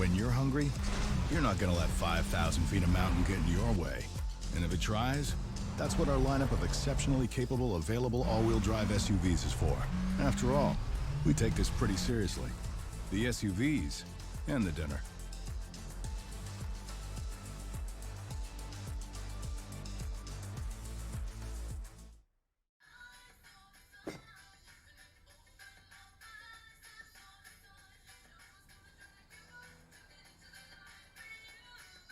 When you're hungry, you're not going to let 5,000 feet of mountain get in your way. And if it tries, that's what our lineup of exceptionally capable, available all-wheel drive SUVs is for. After all, we take this pretty seriously. The SUVs and the dinner.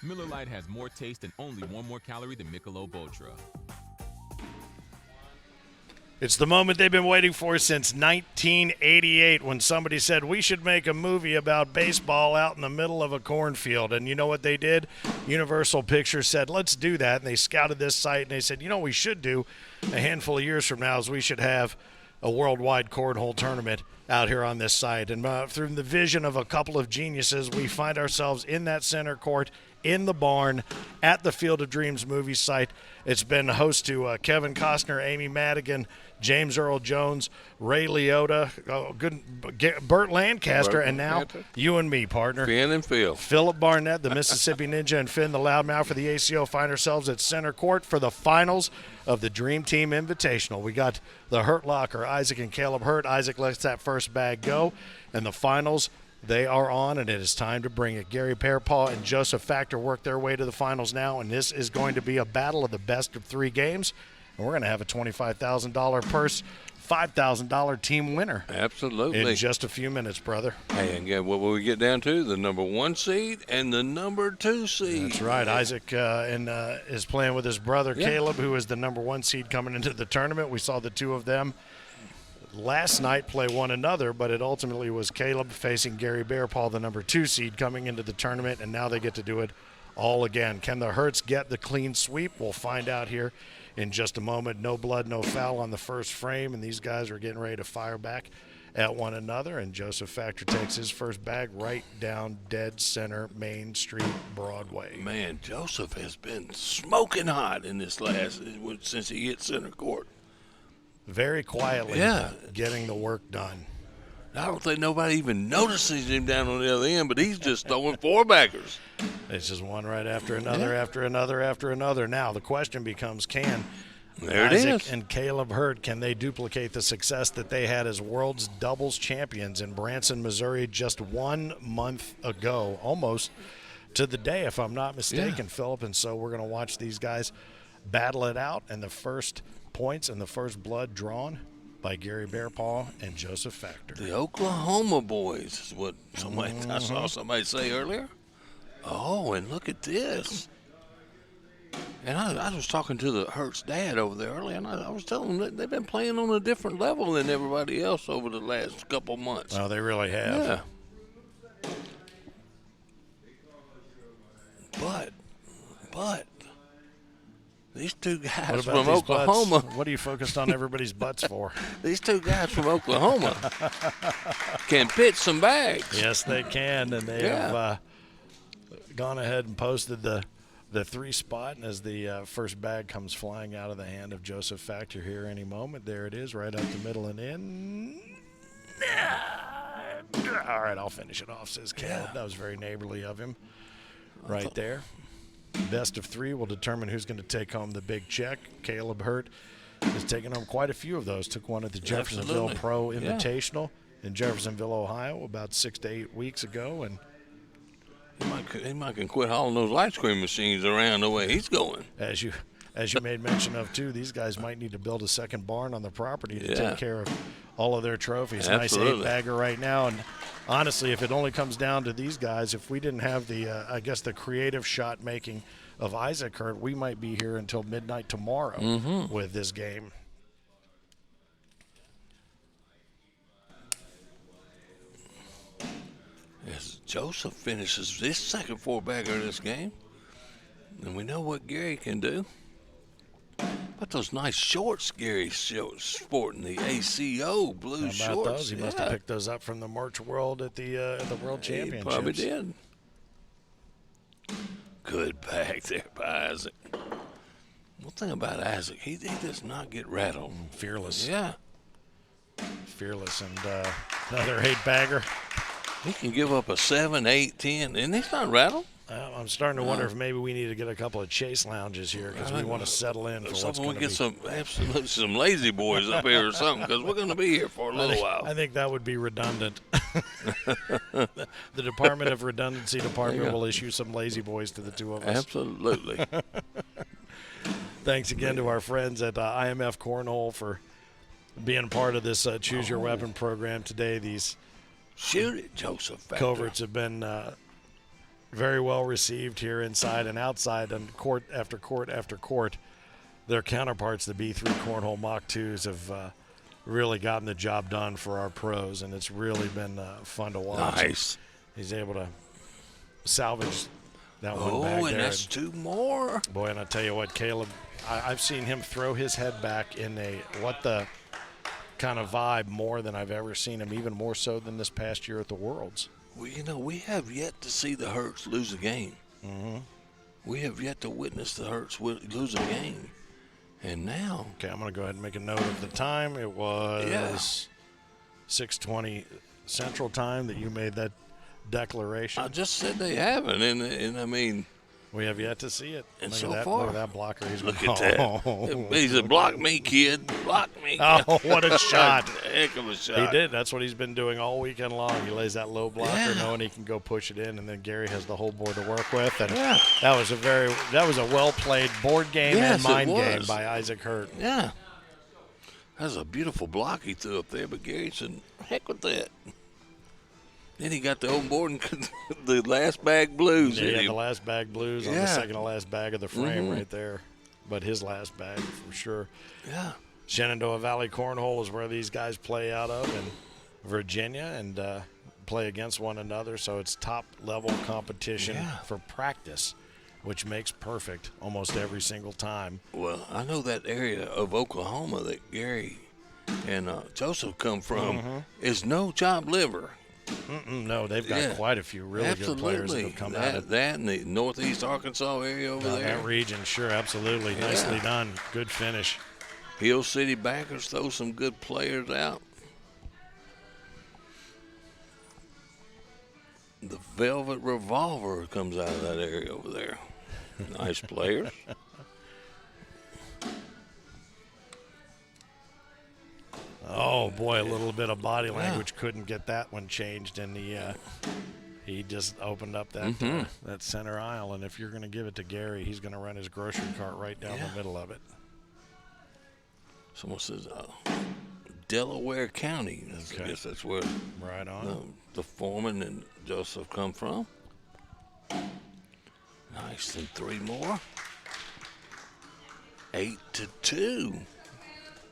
Miller Lite has more taste and only one more calorie than Michelob Ultra. It's the moment they've been waiting for since 1988 when somebody said we should make a movie about baseball out in the middle of a cornfield. And you know what they did? Universal Pictures said, let's do that. And they scouted this site and they said, you know what we should do a handful of years from now is we should have a worldwide cornhole tournament out here on this site. And through the vision of a couple of geniuses, we find ourselves in that center court, in the barn, at the Field of Dreams movie site. It's been host to Kevin Costner, Amy Madigan, James Earl Jones, Ray Liotta, Burt Lancaster, and now you and me, partner. Finn and Phil. Philip Barnett, the Mississippi Ninja, and Finn the Loudmouth for the ACO find ourselves at center court for the finals of the Dream Team Invitational. We got the Hurt Locker, Isaac and Kaleb Hurt. Isaac lets that first bag go, and the finals, they are on, and it is time to bring it. Gary Bearpaw and Joseph Factor work their way to the finals now, and this is going to be a battle of the best of three games. And we're going to have a $25,000 purse, $5,000 team winner. Absolutely. In just a few minutes, brother. Hey, and again, what will we get down to? The number 1 seed and the number 2 seed. That's right. Isaac is playing with his brother, Kaleb, who is the number 1 seed coming into the tournament. We saw the two of them last night play one another, but it ultimately was Kaleb facing Gary Bearpaw, the number 2 seed, coming into the tournament, and now they get to do it all again. Can the Hurts get the clean sweep? We'll find out here in just a moment. No blood, no foul on the first frame, and these guys are getting ready to fire back at one another, and Joseph Factor takes his first bag right down dead center Main Street, Broadway. Man, Joseph has been smoking hot in this since he hit center court. Very quietly getting the work done. I don't think nobody even notices him down on the other end, but he's just throwing 4-baggers. It's just one right after another, after another, after another. Now the question becomes, can Isaac and Kaleb Hurt, can they duplicate the success that they had as world's doubles champions in Branson, Missouri just 1 month ago, almost to the day, if I'm not mistaken, Philip. And so we're going to watch these guys battle it out, and the first points and the first blood drawn by Gary Bearpaw and Joseph Factor. The Oklahoma boys is what I saw somebody say earlier. Oh, and look at this. And I was talking to the Hurts dad over there earlier, and I was telling them that they've been playing on a different level than everybody else over the last couple months. Oh, they really have. Yeah. But these two guys from Oklahoma. What are you focused on everybody's butts for? These two guys from Oklahoma can pitch some bags. Yes, they can, and they have gone ahead and posted the 3 spot. And as the first bag comes flying out of the hand of Joseph Factor here any moment, there it is, right up the middle and in. All right, I'll finish it off, says Kaleb. That was very neighborly of him right there. Best of 3 will determine who's going to take home the big check. Kaleb Hurt has taken home quite a few of those. Took one at the Jeffersonville Pro Invitational in Jeffersonville, Ohio, about 6 to 8 weeks ago. And he might can quit hauling those ice cream machines around the way he's going. As you made mention of, too, these guys might need to build a second barn on the property to take care of all of their trophies. Absolutely. Nice 8-bagger right now. And honestly, if it only comes down to these guys, if we didn't have the, the creative shot making of Isaac Hurt, we might be here until midnight tomorrow with this game. As Joseph finishes this second 4-bagger in this game, and we know what Gary can do. But those nice shorts Gary's sporting, the ACO blue shorts. How about those? He must have picked those up from the merch world at the World Championships. He probably did. Good bag there by Isaac. One thing about Isaac, he does not get rattled. Fearless. Yeah. Fearless. And another 8-bagger. He can give up a 7, 8, 10, and he's not rattled. I'm starting to wonder if maybe we need to get a couple of chase lounges here because we want to settle in for what's going to be. Some lazy boys up here or something because we're going to be here for a little while. I think that would be redundant. The Department of Redundancy Department will issue some lazy boys to the two of us. Absolutely. Thanks again to our friends at IMF Cornhole for being part of this Choose Your Weapon program today. These Shoot it, Joseph. coverts have been very well received here inside and outside, and court after court after court. Their counterparts, the B3 Cornhole Mach 2s, have really gotten the job done for our pros, and it's really been fun to watch. Nice. He's able to salvage that one back Oh, there. and that's two more. Boy, and I tell you what, Kaleb, I've seen him throw his head back in a what the kind of vibe more than I've ever seen him, even more so than this past year at the Worlds. Well, we have yet to see the Hertz lose a game. Mm-hmm. We have yet to witness the Hertz lose a game. And now. Okay, I'm going to go ahead and make a note of the time. It was 6:20 Central Time that you made that declaration. I just said they haven't, and I mean. We have yet to see it. And look so at that, far. Look at that blocker. Look at that. He said, block me, kid. Block me. Oh, what a shot. Heck of a shot. He did. That's what he's been doing all weekend long. He lays that low blocker, Yeah. knowing he can go push it in, and then Gary has the whole board to work with. And Yeah. that was a well-played board game Yes, and mind it game was. by Issac Hurt. Yeah. That was a beautiful block he threw up there, but Gary said, heck with that. Then he got the old board and the last bag blues. Yeah, he had the last bag blues on the Yeah. second to last bag of the frame right there. But his last bag for sure. Yeah. Shenandoah Valley Cornhole is where these guys play out of in Virginia and play against one another. So it's top-level competition for practice, which makes perfect almost every single time. Well, I know that area of Oklahoma that Gary and Joseph come from is no job liver. No, they've got quite a few really good players that have come out of that and the northeast Arkansas area over there. that region. Sure, absolutely. Yeah. Nicely done. Good finish. Hill City Backers throw some good players out. The Velvet Revolver comes out of that area over there. Nice players. Oh, boy, a little bit of body language couldn't get that one changed, and he just opened up that that center aisle, and if you're going to give it to Gary, he's going to run his grocery cart right down the middle of it. Someone says Delaware County. I guess that's where Right on. the Foreman and Joseph come from. Nice, and three more. 8-2.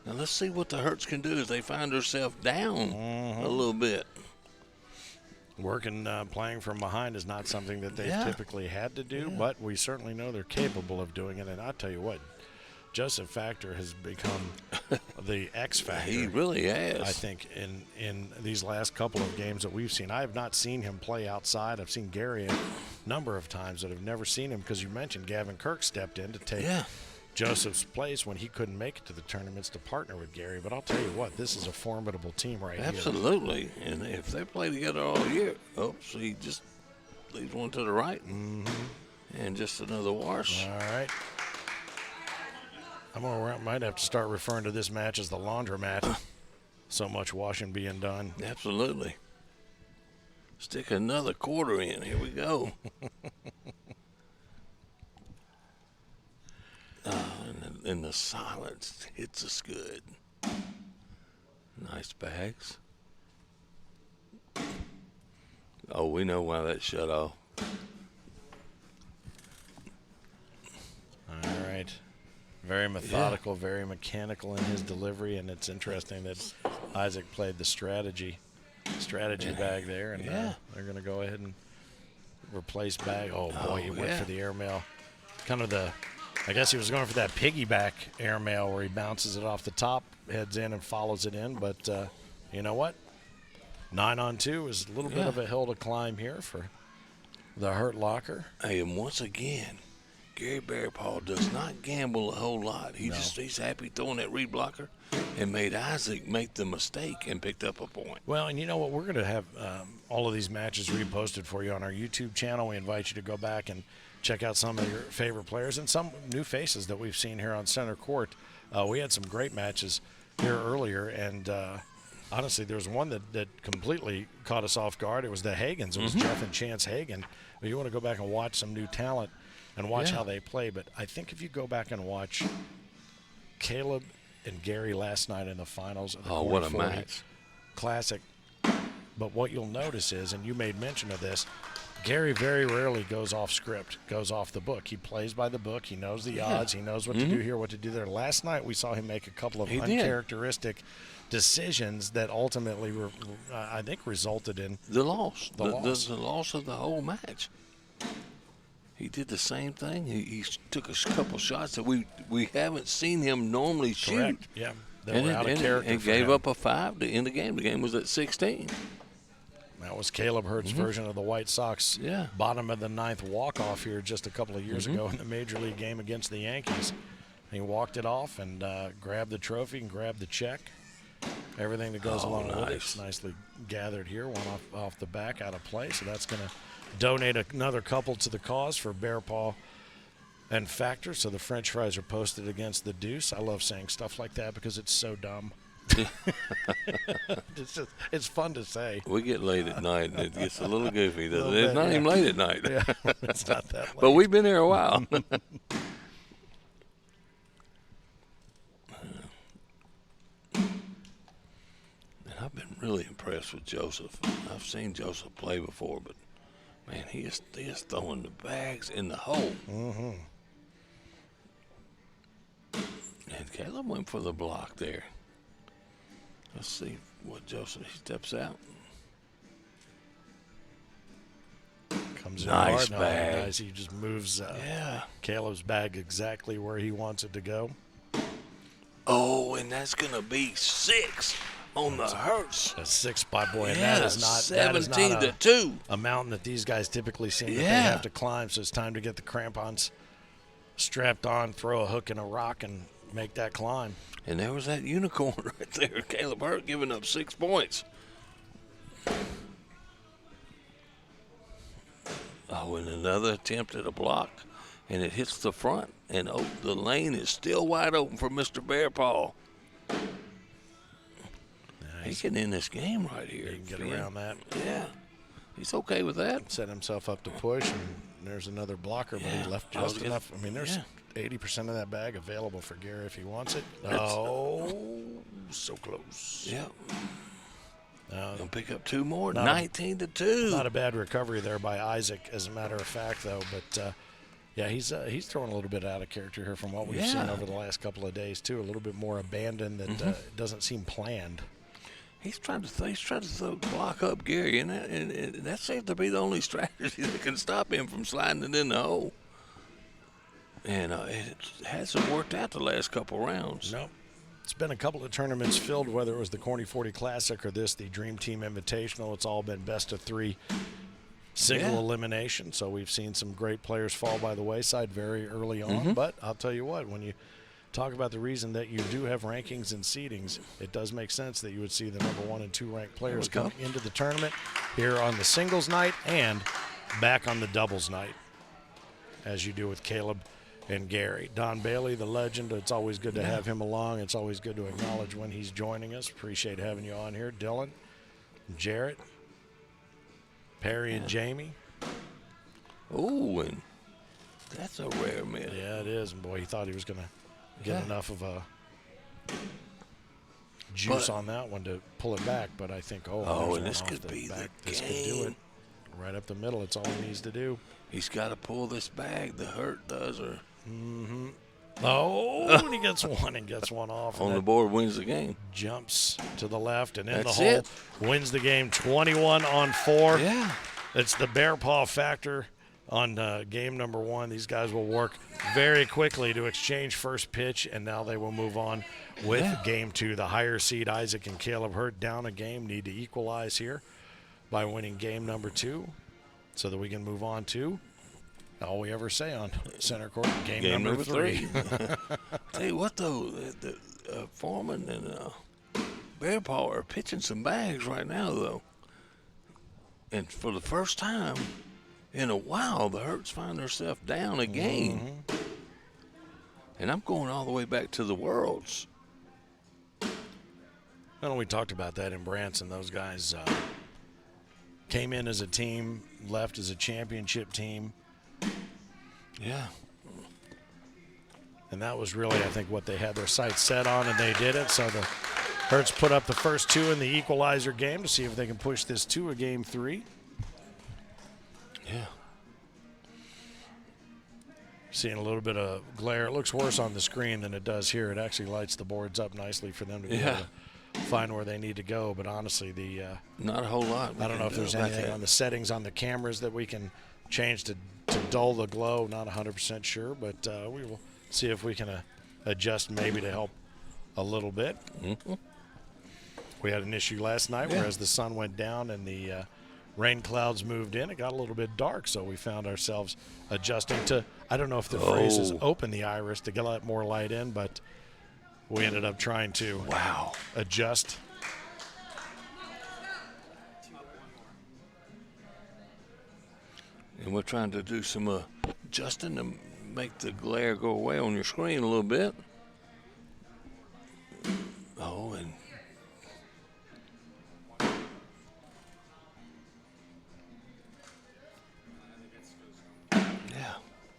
Now let's see what the Hertz can do as they find themselves down a little bit. Working, playing from behind is not something that they've typically had to do, but we certainly know they're capable of doing it. And I'll tell you what, Joseph Factor has become the X factor. He really has. I think in these last couple of games that we've seen. I have not seen him play outside. I've seen Gary a number of times, but I've never seen him because you mentioned Gavin Kirk stepped in to take Joseph's place when he couldn't make it to the tournaments to partner with Gary. But I'll tell you what, this is a formidable team right here. Absolutely. And if they play together all year, he just leaves one to the right. And just another wash. All right. I might have to start referring to this match as the laundromat. So much washing being done. Absolutely. Stick another quarter in. Here we go. And the silence hits us good. Nice bags. Oh, we know why that shut off. All right. Very methodical, very mechanical in his delivery, and it's interesting that Issac played the strategy bag there, and they're going to go ahead and replace bag. Oh, boy, he went for the airmail. Kind of I guess he was going for that piggyback airmail where he bounces it off the top, heads in, and follows it in. But you know what? 9-on-2 is a little bit of a hill to climb here for the Hurt Locker. Hey, and once again, Gary Bearpaw does not gamble a whole lot. He's happy throwing that read blocker and made Isaac make the mistake and picked up a point. Well, and you know what? We're going to have all of these matches reposted for you on our YouTube channel. We invite you to go back and check out some of your favorite players and some new faces that we've seen here on center court. We had some great matches here earlier, and honestly, there was one that completely caught us off guard. It was the Hagans. It was Jeff and Chance Hagan. But you want to go back and watch some new talent and watch how they play. But I think if you go back and watch Kaleb and Gary last night in the finals of the what a match. Classic. But what you'll notice is, and you made mention of this, Gary very rarely goes off script, goes off the book. He plays by the book. He knows the odds. He knows what to do here, what to do there. Last night we saw him make a couple of uncharacteristic decisions that ultimately, I think, resulted in the loss. The loss of the whole match. He did the same thing. He took a couple shots that we haven't seen him normally shoot. Correct. Yeah. They were out of character. And gave up a 5 to end the game. The game was at 16. That was Kaleb Hurt's version of the White Sox bottom of the ninth walk-off here just a couple of years ago in the Major League game against the Yankees. He walked it off and grabbed the trophy and grabbed the check. Everything that goes along with it. It's nicely gathered here, one off the back, out of play. So that's going to donate another couple to the cause for Bearpaw and Factor. So the French fries are posted against the deuce. I love saying stuff like that because it's so dumb. It's fun to say. We get late at night and it gets a little goofy, doesn't it? It's not even late at night. Yeah, it's not that late. But we've been here a while. I've been really impressed with Joseph. I've seen Joseph play before, but man, he is throwing the bags in the hole. And Kaleb went for the block there. Let's see what Joseph, he steps out. Comes in nice hard. bag. No, nice. He just moves Caleb's bag exactly where he wants it to go. Oh, and that's going to be 6 on the Hurts. A 6-spot, boy. And Yeah, that is not 17 to 2. A mountain that these guys typically seem that they have to climb. So it's time to get the crampons strapped on, throw a hook and a rock, and make that climb. And there was that unicorn right there. Kaleb Hurt giving up 6 points. Oh, and another attempt at a block, and it hits the front. And the lane is still wide open for Mr. Bearpaw. He can end this game right here. He can get around that. Yeah. He's okay with that. Set himself up to push, and there's another blocker, but he left just enough. I mean, there's 80% of that bag available for Gary if he wants it. So close. Yeah. Gonna pick up 2 more. 19 to 2. Not a bad recovery there by Issac, as a matter of fact, though. But he's throwing a little bit out of character here from what we've seen over the last couple of days too. A little bit more abandoned that doesn't seem planned. He's trying to throw block up Gary, and that seems to be the only strategy that can stop him from sliding it in the hole. And it hasn't worked out the last couple rounds. Nope. It's been a couple of tournaments filled, whether it was the Corny 40 Classic or the Dream Team Invitational. It's all been best of 3 single elimination. So we've seen some great players fall by the wayside very early on. But I'll tell you what, when you talk about the reason that you do have rankings and seedings, it does make sense that you would see the number 1 and 2 ranked players come into the tournament here on the singles night and back on the doubles night, as you do with Kaleb and Gary. Don Bailey, the legend, it's always good to have him along. It's always good to acknowledge when he's joining us. Appreciate having you on here. Dylan, Jarrett, Perry, and Jamie. Oh, and that's a rare miss. Yeah, it is. And boy, he thought he was going to get enough of a juice on that one to pull it back, but I think, and this could be the This game. could do it. Right up the middle, it's all he needs to do. He's got to pull this bag, the Hurt does, or and he gets one and gets one off. on the board wins the game. Jumps to the left and in That's the hole. it. Wins the game 21-4. Yeah. It's the Bearpaw Factor on game number 1. These guys will work very quickly to exchange first pitch, and now they will move on with game 2. The higher seed Issac and Kaleb Hurt down a game need to equalize here by winning game number 2 so that we can move on to All we ever say on center court, game number 3. Tell you what, though, the Foreman and Bearpaw are pitching some bags right now, though. And for the first time in a while, the Hertz find themselves down a game. And I'm going all the way back to the Worlds. Well, we talked about that in Branson. Those guys came in as a team, left as a championship team. Yeah. And that was really, I think, what they had their sights set on, and they did it. So the Hertz put up the first 2 in the equalizer game to see if they can push this to a game 3. Yeah. Seeing a little bit of glare. It looks worse on the screen than it does here. It actually lights the boards up nicely for them to be able to find where they need to go. But honestly, not a whole lot. I don't know if there's anything on the settings on the cameras that we can change to dull the glow. Not 100% sure, but we will see if we can adjust maybe to help a little bit. We had an issue last night where as the sun went down and the rain clouds moved in, it got a little bit dark, so we found ourselves adjusting to, I don't know if the phrase is open the iris to get more light in, but we ended up trying to adjust. And we're trying to do some adjusting to make the glare go away on your screen a little bit. Oh, and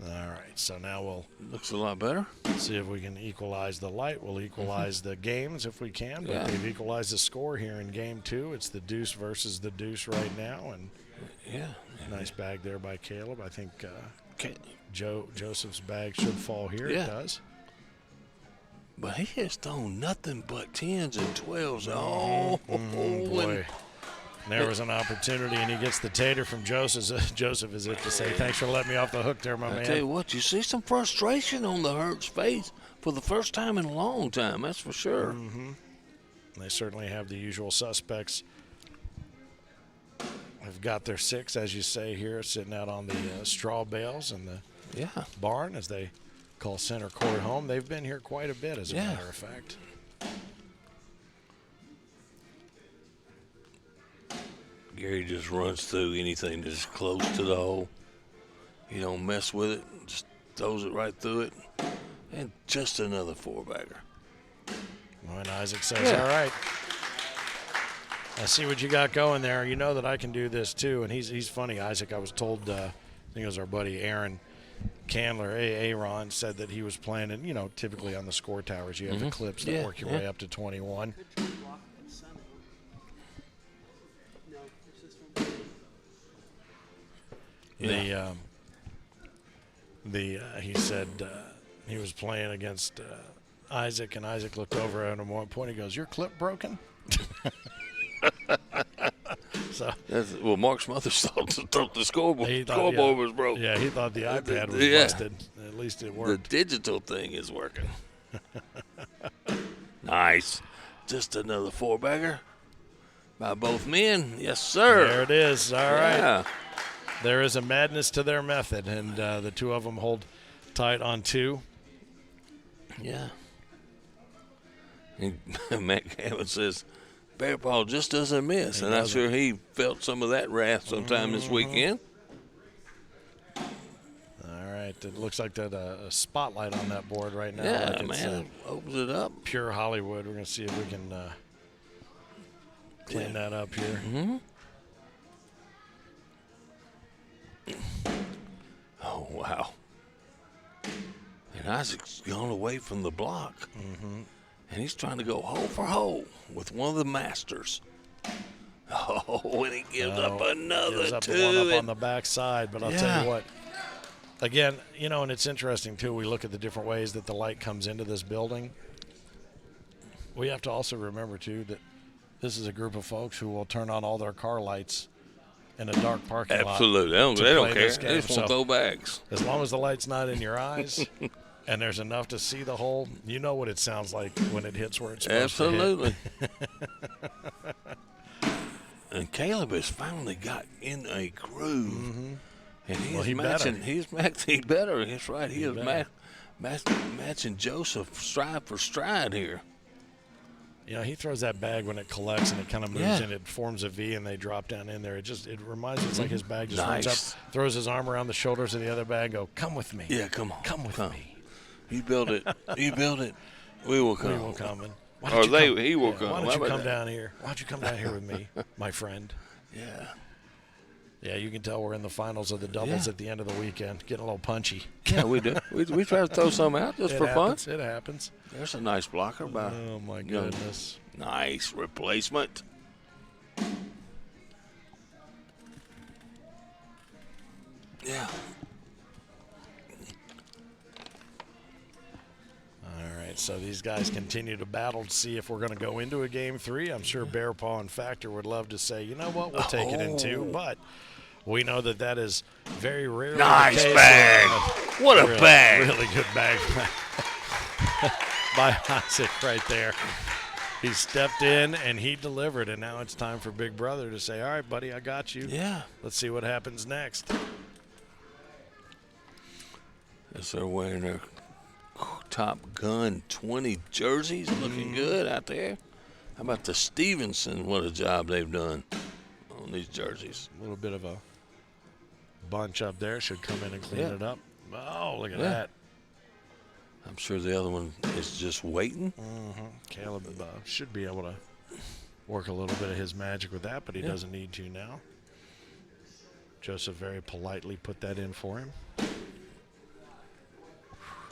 all right, so now we'll looks a lot better. See if we can equalize the light. We'll equalize the games if we can, but they've equalized the score here in game 2. It's the deuce versus the deuce right now, and nice bag there by Kaleb. I think Joseph's bag should fall here. It does. But he has thrown nothing but 10s and 12s. Boy. There was an opportunity, and he gets the tater from Joseph. Joseph is it to say, thanks for letting me off the hook there, my man. I tell you what, you see some frustration on the Hertz face for the first time in a long time, that's for sure. They certainly have the usual suspects. They've got their 6, as you say here, sitting out on the straw bales in the barn, as they call center court home. They've been here quite a bit, as a matter of fact. Gary just runs through anything that's close to the hole. He don't mess with it, just throws it right through it. And just another 4-bagger. Well, and Isaac says, all right, I see what you got going there. You know that I can do this too. And he's funny, Isaac. I was told, I think it was our buddy Aaron Candler, Aaron, said that he was playing, and typically on the score towers, you have the clips that work your way up to 21. He said he was playing against Isaac, and Isaac looked over at him at one point. He goes, "Your clip broken?" Well, Mark Smothers thought the scoreboard was broken. Yeah, he thought the iPad was busted. At least it worked. The digital thing is working. Nice. Just another 4-bagger by both men. Yes, sir. There it is. All right. There is a madness to their method, and the two of them hold tight on 2. Yeah. And Matt Gavin says, Bearpaw just doesn't miss, and I'm sure he felt some of that wrath sometime this weekend. All right. It looks like that a spotlight on that board right now. Yeah, like man. Opens it up. Pure Hollywood. We're going to see if we can clean that up here. Oh, wow. And Isaac's gone away from the block. And he's trying to go hole for hole with one of the masters. Oh, and he gives up another gives up 2. One up on the backside, but I'll tell you what. Again, and it's interesting, too. We look at the different ways that the light comes into this building. We have to also remember, too, that this is a group of folks who will turn on all their car lights in a dark parking lot. Absolutely. They don't care. They just want to throw bags. As long as the light's not in your eyes and there's enough to see the hole, you know what it sounds like when it hits where it's supposed to hit. Absolutely. And Kaleb has finally got in a groove. And he Well, is he matching. better. He's matching better. That's right. He is better. matching Joseph stride for stride here. You know, he throws that bag when it collects and it kind of moves Yeah. in. It forms a V and they drop down in there. It reminds me, it's like his bag just runs Nice. up, throws his arm around the shoulders of the other bag, go, come with me. Yeah, come on. Come with me. You build it. You build it. We will come. We will come. And why Or don't you come- he will yeah, come. Why How don't you about come that? down here? Why don't you come down here with me, my friend? Yeah. Yeah, you can tell we're in the finals of the doubles Yeah. at the end of the weekend. Getting a little punchy. Yeah, we do. We try to throw some out just for fun. It happens. There's a nice blocker by. Oh, my young- goodness. Nice replacement. Yeah. All right, so these guys continue to battle to see if we're going to go into a game 3. I'm sure Bearpaw and Factor would love to say, you know what, we'll take it in 2, but we know that is very rarely Nice the case. bag. What a Really, bag. Really good bag by Issac right there. He stepped in and he delivered, and now it's time for Big Brother to say, all right, buddy, I got you. Yeah. Let's see what happens next. As they're wearing their Top Gun 20 jerseys, looking good out there. How about the Stevenson? What a job they've done on these jerseys. A little bit of a bunch up there. Should come in and clean Yeah. it up. Oh, look at Yeah. that. I'm sure the other one is just waiting. Kaleb should be able to work a little bit of his magic with that, but he doesn't need to now. Joseph very politely put that in for him.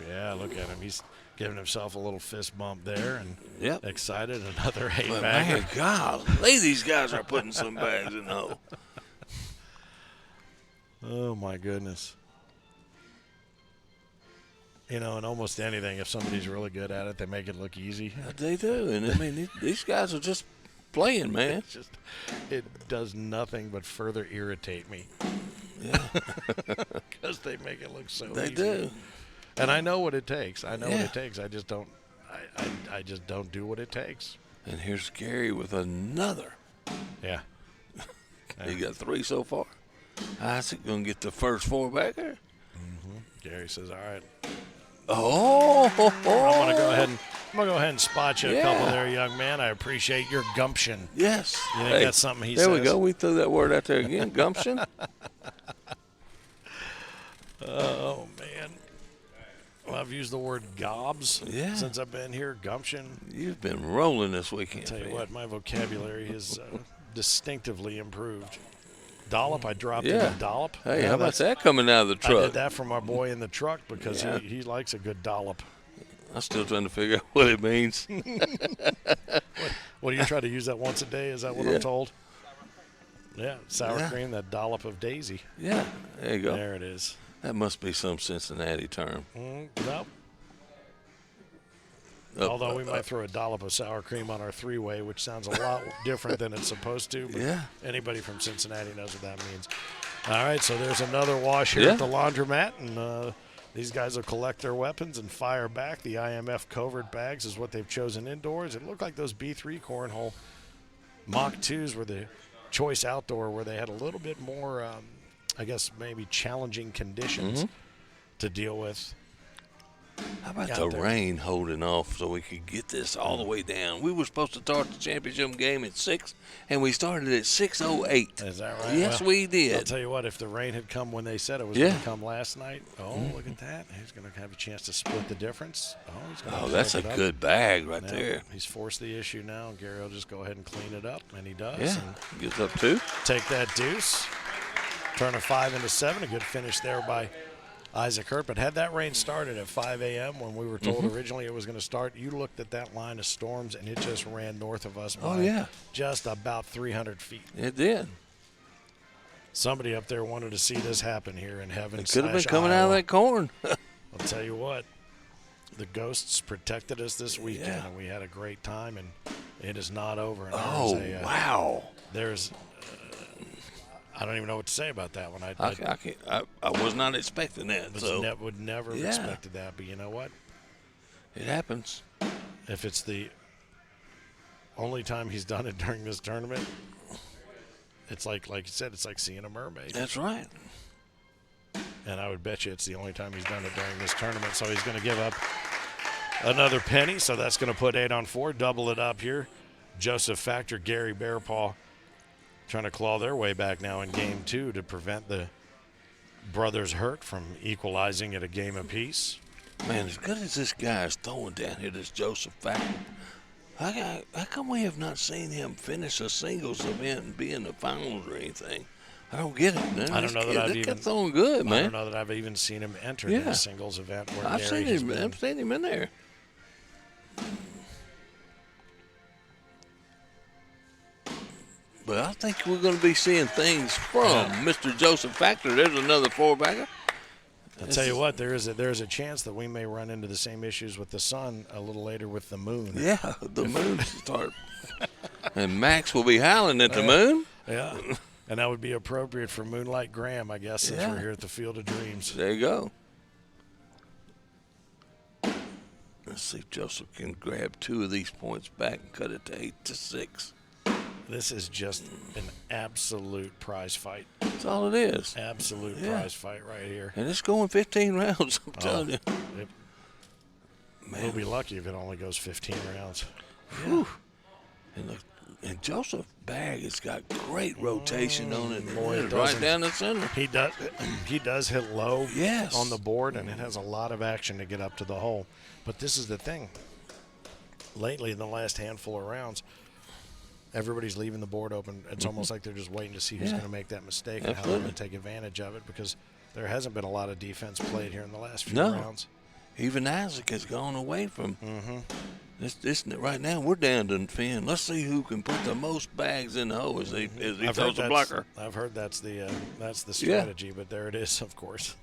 Yeah, look at him. He's giving himself a little fist bump there and Yep. excited. Another But 8-bagger. man, golly, these guys are putting some bags in the hole. Oh, my goodness. You know, in almost anything, if somebody's really good at it, they make it look easy. They do, and I mean, these guys are just playing, man. It's just, it does nothing but further irritate me. Yeah, Because they make it look so they easy. do. And I know what it takes. I know what Yeah. it takes. I just don't. I just don't do what it takes. And here's Gary with another. Yeah. He got 3 so far. Isaac gonna get the first 4-bagger. Gary says, "All right, Oh, I'm gonna go ahead and spot you a couple Yeah. there, young man. I appreciate your gumption. yes. You think that's something he there we says? go. We threw that word out there again. Gumption. Oh man. Well, I've used the word gobs Yeah. since I've been here. Gumption. You've been rolling this weekend. Tell you man. what, my vocabulary has distinctively improved. Dollop, I dropped Yeah. in a dollop. Hey, Yeah, how about that's- that coming out of the I truck? did that from our boy in the truck because Yeah. he likes a good dollop. I'm still trying to figure out what it means. What do you try to use that once a day? Is that what Yeah. I'm told? Yeah, sour Yeah. cream, that dollop of daisy. Yeah, there you go. There it is. That must be some Cincinnati term. Nope. Up, Although we up, might up. throw a dollop of sour cream on our 3-way, which sounds a lot different than it's supposed to. But Yeah. anybody from Cincinnati knows what that means. All right, so there's another wash here Yeah. at the laundromat, and these guys will collect their weapons and fire back. The IMF covert bags is what they've chosen indoors. It looked like those B3 cornhole Mach 2s were the choice outdoor, where they had a little bit more, I guess, maybe challenging conditions to deal with. How about out the there. rain holding off so we could get this all the way down? We were supposed to start the championship game at 6, and we started at 6:08. Is that right? Yes, Well, we I'll did. tell you what, if the rain had come when they said it was Yeah. going to come last night, look at that. He's going to have a chance to split the difference. He's going Oh, that's a good bag right Yeah, there. He's forced the issue now. Gary will just go ahead and clean it up, and he does. Yeah, And gets up 2. take that deuce, turn a 5 into 7. A good finish there by Isaac Hurt. But had that rain started at 5 a.m. when we were told originally it was going to start, you looked at that line of storms, and it just ran north of us by yeah. just about 300 feet. It did. Somebody up there wanted to see this happen here in heaven. It could have been / coming out of Iowa. that corn. I'll tell you what, the ghosts protected us this weekend, Yeah. and we had a great time, and it is not over. And Oh, wow. There's I don't even know what to say about that one. I was not expecting that. So would never have Yeah. expected that, but you know what? it happens. If it's the only time he's done it during this tournament, it's like you said, it's like seeing a mermaid. That's right. And I would bet you it's the only time he's done it during this tournament. So he's going to give up another penny. So that's going to put 8 on 4, double it up here. Joseph Factor, Gary Bearpaw trying to claw their way back now in game 2 to prevent the brothers Hurt from equalizing at a game apiece. Man, as good as this guy is throwing down here, this Joseph Factor, how come we have not seen him finish a singles event and be in the finals or anything? I don't get it, man. I don't know that I've even throwing good, man. I don't know that I've even seen him enter in a singles event where I've Gary seen him in there. But I think we're going to be seeing things from Mr. Joseph Factor. There's another 4-bagger. I'll tell you what, there is a chance that we may run into the same issues with the sun a little later with the moon. Yeah, the moon start. And Max will be howling at the moon. Yeah. And that would be appropriate for Moonlight Graham, I guess, since we're here at the Field of Dreams. There you go. Let's see if Joseph can grab 2 of these points back and cut it to 8-6. This is just an absolute prize fight. That's all it is. Absolute prize fight right here. And it's going 15 rounds, I'm telling you. We'll be lucky if it only goes 15 rounds. Yeah. And look, and Joseph Bag has got great rotation on it. Boy, it right down the center. He does hit low Yes. on the board, and it has a lot of action to get up to the hole. But this is the thing. Lately, in the last handful of rounds, everybody's leaving the board open. It's almost like they're just waiting to see who's going to make that mistake and how they're going to take advantage of it, because there hasn't been a lot of defense played here in the last few rounds. Even Issac has gone away from this. Right now, we're down to Finn. Let's see who can put the most bags in the hole as he throws the blocker. I've heard that's the strategy, but there it is, of course.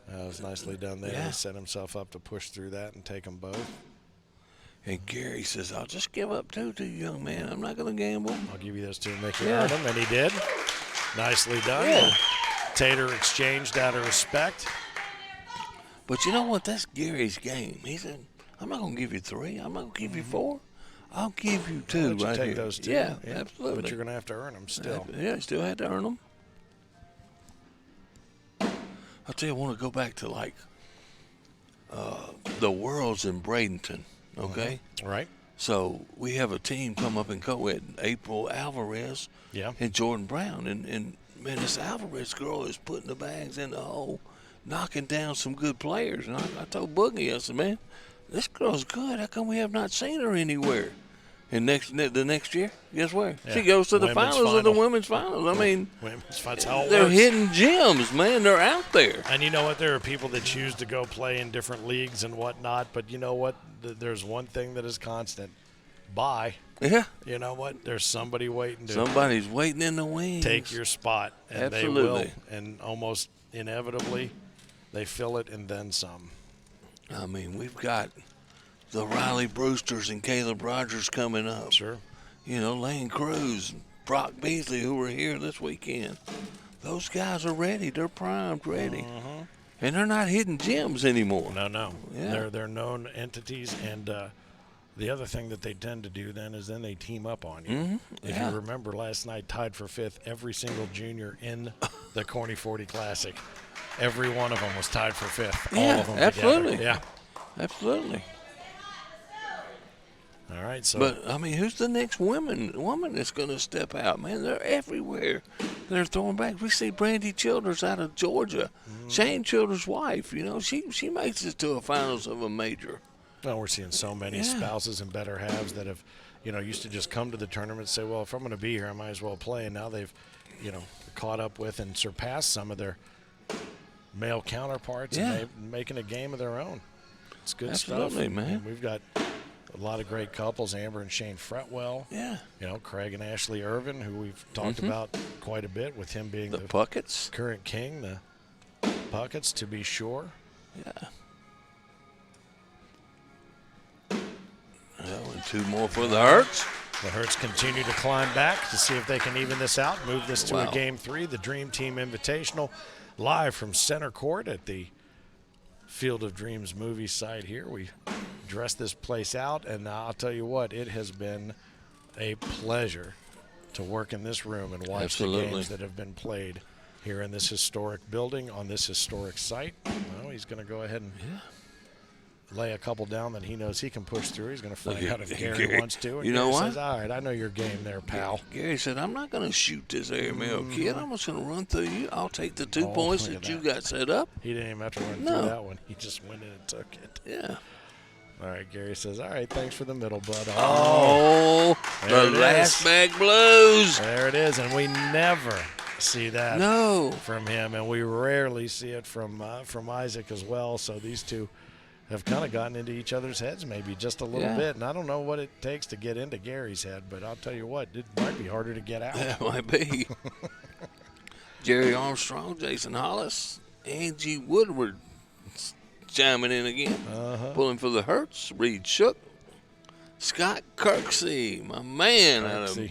That was nicely done there. He set himself up to push through that and take them both. And Gary says, I'll just give up 2 to you, young man. I'm not going to gamble. I'll give you those 2 and make you earn them. And he did. Nicely done. Yeah. Tater exchanged out of respect. But you know what? That's Gary's game. He said, I'm not going to give you 3. I'm not going to give you 4. I'll give you 2 right here. Take those 2. Yeah, absolutely. But you're going to have to earn them still. Yeah, you still had to earn them. I'll tell you, I want to go back to, like, the Worlds in Bradenton, okay? Right. So we have a team come up and co-ed, April Alvarez and Jordan Brown. And, man, this Alvarez girl is putting the bags in the hole, knocking down some good players. And I told Boogie, I said, man, this girl's good. How come we have not seen her anywhere? And the next year, guess where? Yeah. She goes to the finals of the women's finals. I mean, that's how it they're works. hidden gems, man. They're out there. And you know what? There are people that choose to go play in different leagues and whatnot. But you know what? There's one thing that is constant. Bye. Yeah. You know what? There's somebody waiting to. Somebody's waiting in the wings. Take your spot. And Absolutely. They will. And almost inevitably, they fill it and then some. I mean, we've got the Riley Brewsters and Kaleb Rogers coming up. Sure. You know, Lane Cruz, Brock Beasley, who were here this weekend. Those guys are ready. They're primed, ready. And they're not hidden gems anymore. No. Yeah. They're known entities. And the other thing that they tend to do then is then they team up on you. If you remember last night, tied for 5th, every single junior in the Corny 40 Classic. Every one of them was tied for 5th. All of them absolutely. Together. Yeah, absolutely. All right, so. But, I mean, who's the next woman that's going to step out? Man, they're everywhere. They're throwing back. We see Brandy Childers out of Georgia. Shane Childers' wife, you know, she makes it to a finals of a major. Well, we're seeing so many spouses and better halves that have, used to just come to the tournament and say, well, if I'm going to be here, I might as well play. And now they've, caught up with and surpassed some of their male counterparts and they're making a game of their own. It's good stuff. Absolutely, man. And we've got a lot of great couples, Amber and Shane Fretwell. Yeah. Craig and Ashley Irvin, who we've talked about quite a bit, with him being the Pucketts. Current king, the Pucketts, to be sure. Yeah. And 2 more for the Hurts. The Hurts continue to climb back to see if they can even this out, move this to a Game 3, the Dream Team Invitational, live from center court at the Field of Dreams movie site here. We dressed this place out, and I'll tell you what, it has been a pleasure to work in this room and watch the games that have been played here in this historic building on this historic site. Well, he's going to go ahead and lay a couple down that he knows he can push through. He's going to find out if Gary wants to. And you know Gary what? says, all right, I know your game there, pal. Gary said, I'm not going to shoot this airmail, kid. I'm just going to run through you. I'll take the 2 points look at that you that. got set up. He didn't even have to run through that one. He just went in and took it. Yeah. All right, Gary says, all right, thanks for the middle, bud. Oh, the last bag blows. There it is, and we never see that from him, and we rarely see it from Issac as well. So these two have kind of gotten into each other's heads maybe just a little bit, and I don't know what it takes to get into Gary's head, but I'll tell you what, it might be harder to get out. That might be. Jerry Armstrong, Jason Hollis, Angie Woodward chiming in again. Pulling for the Hertz, Reed Shook, Scott Kirksey, my man,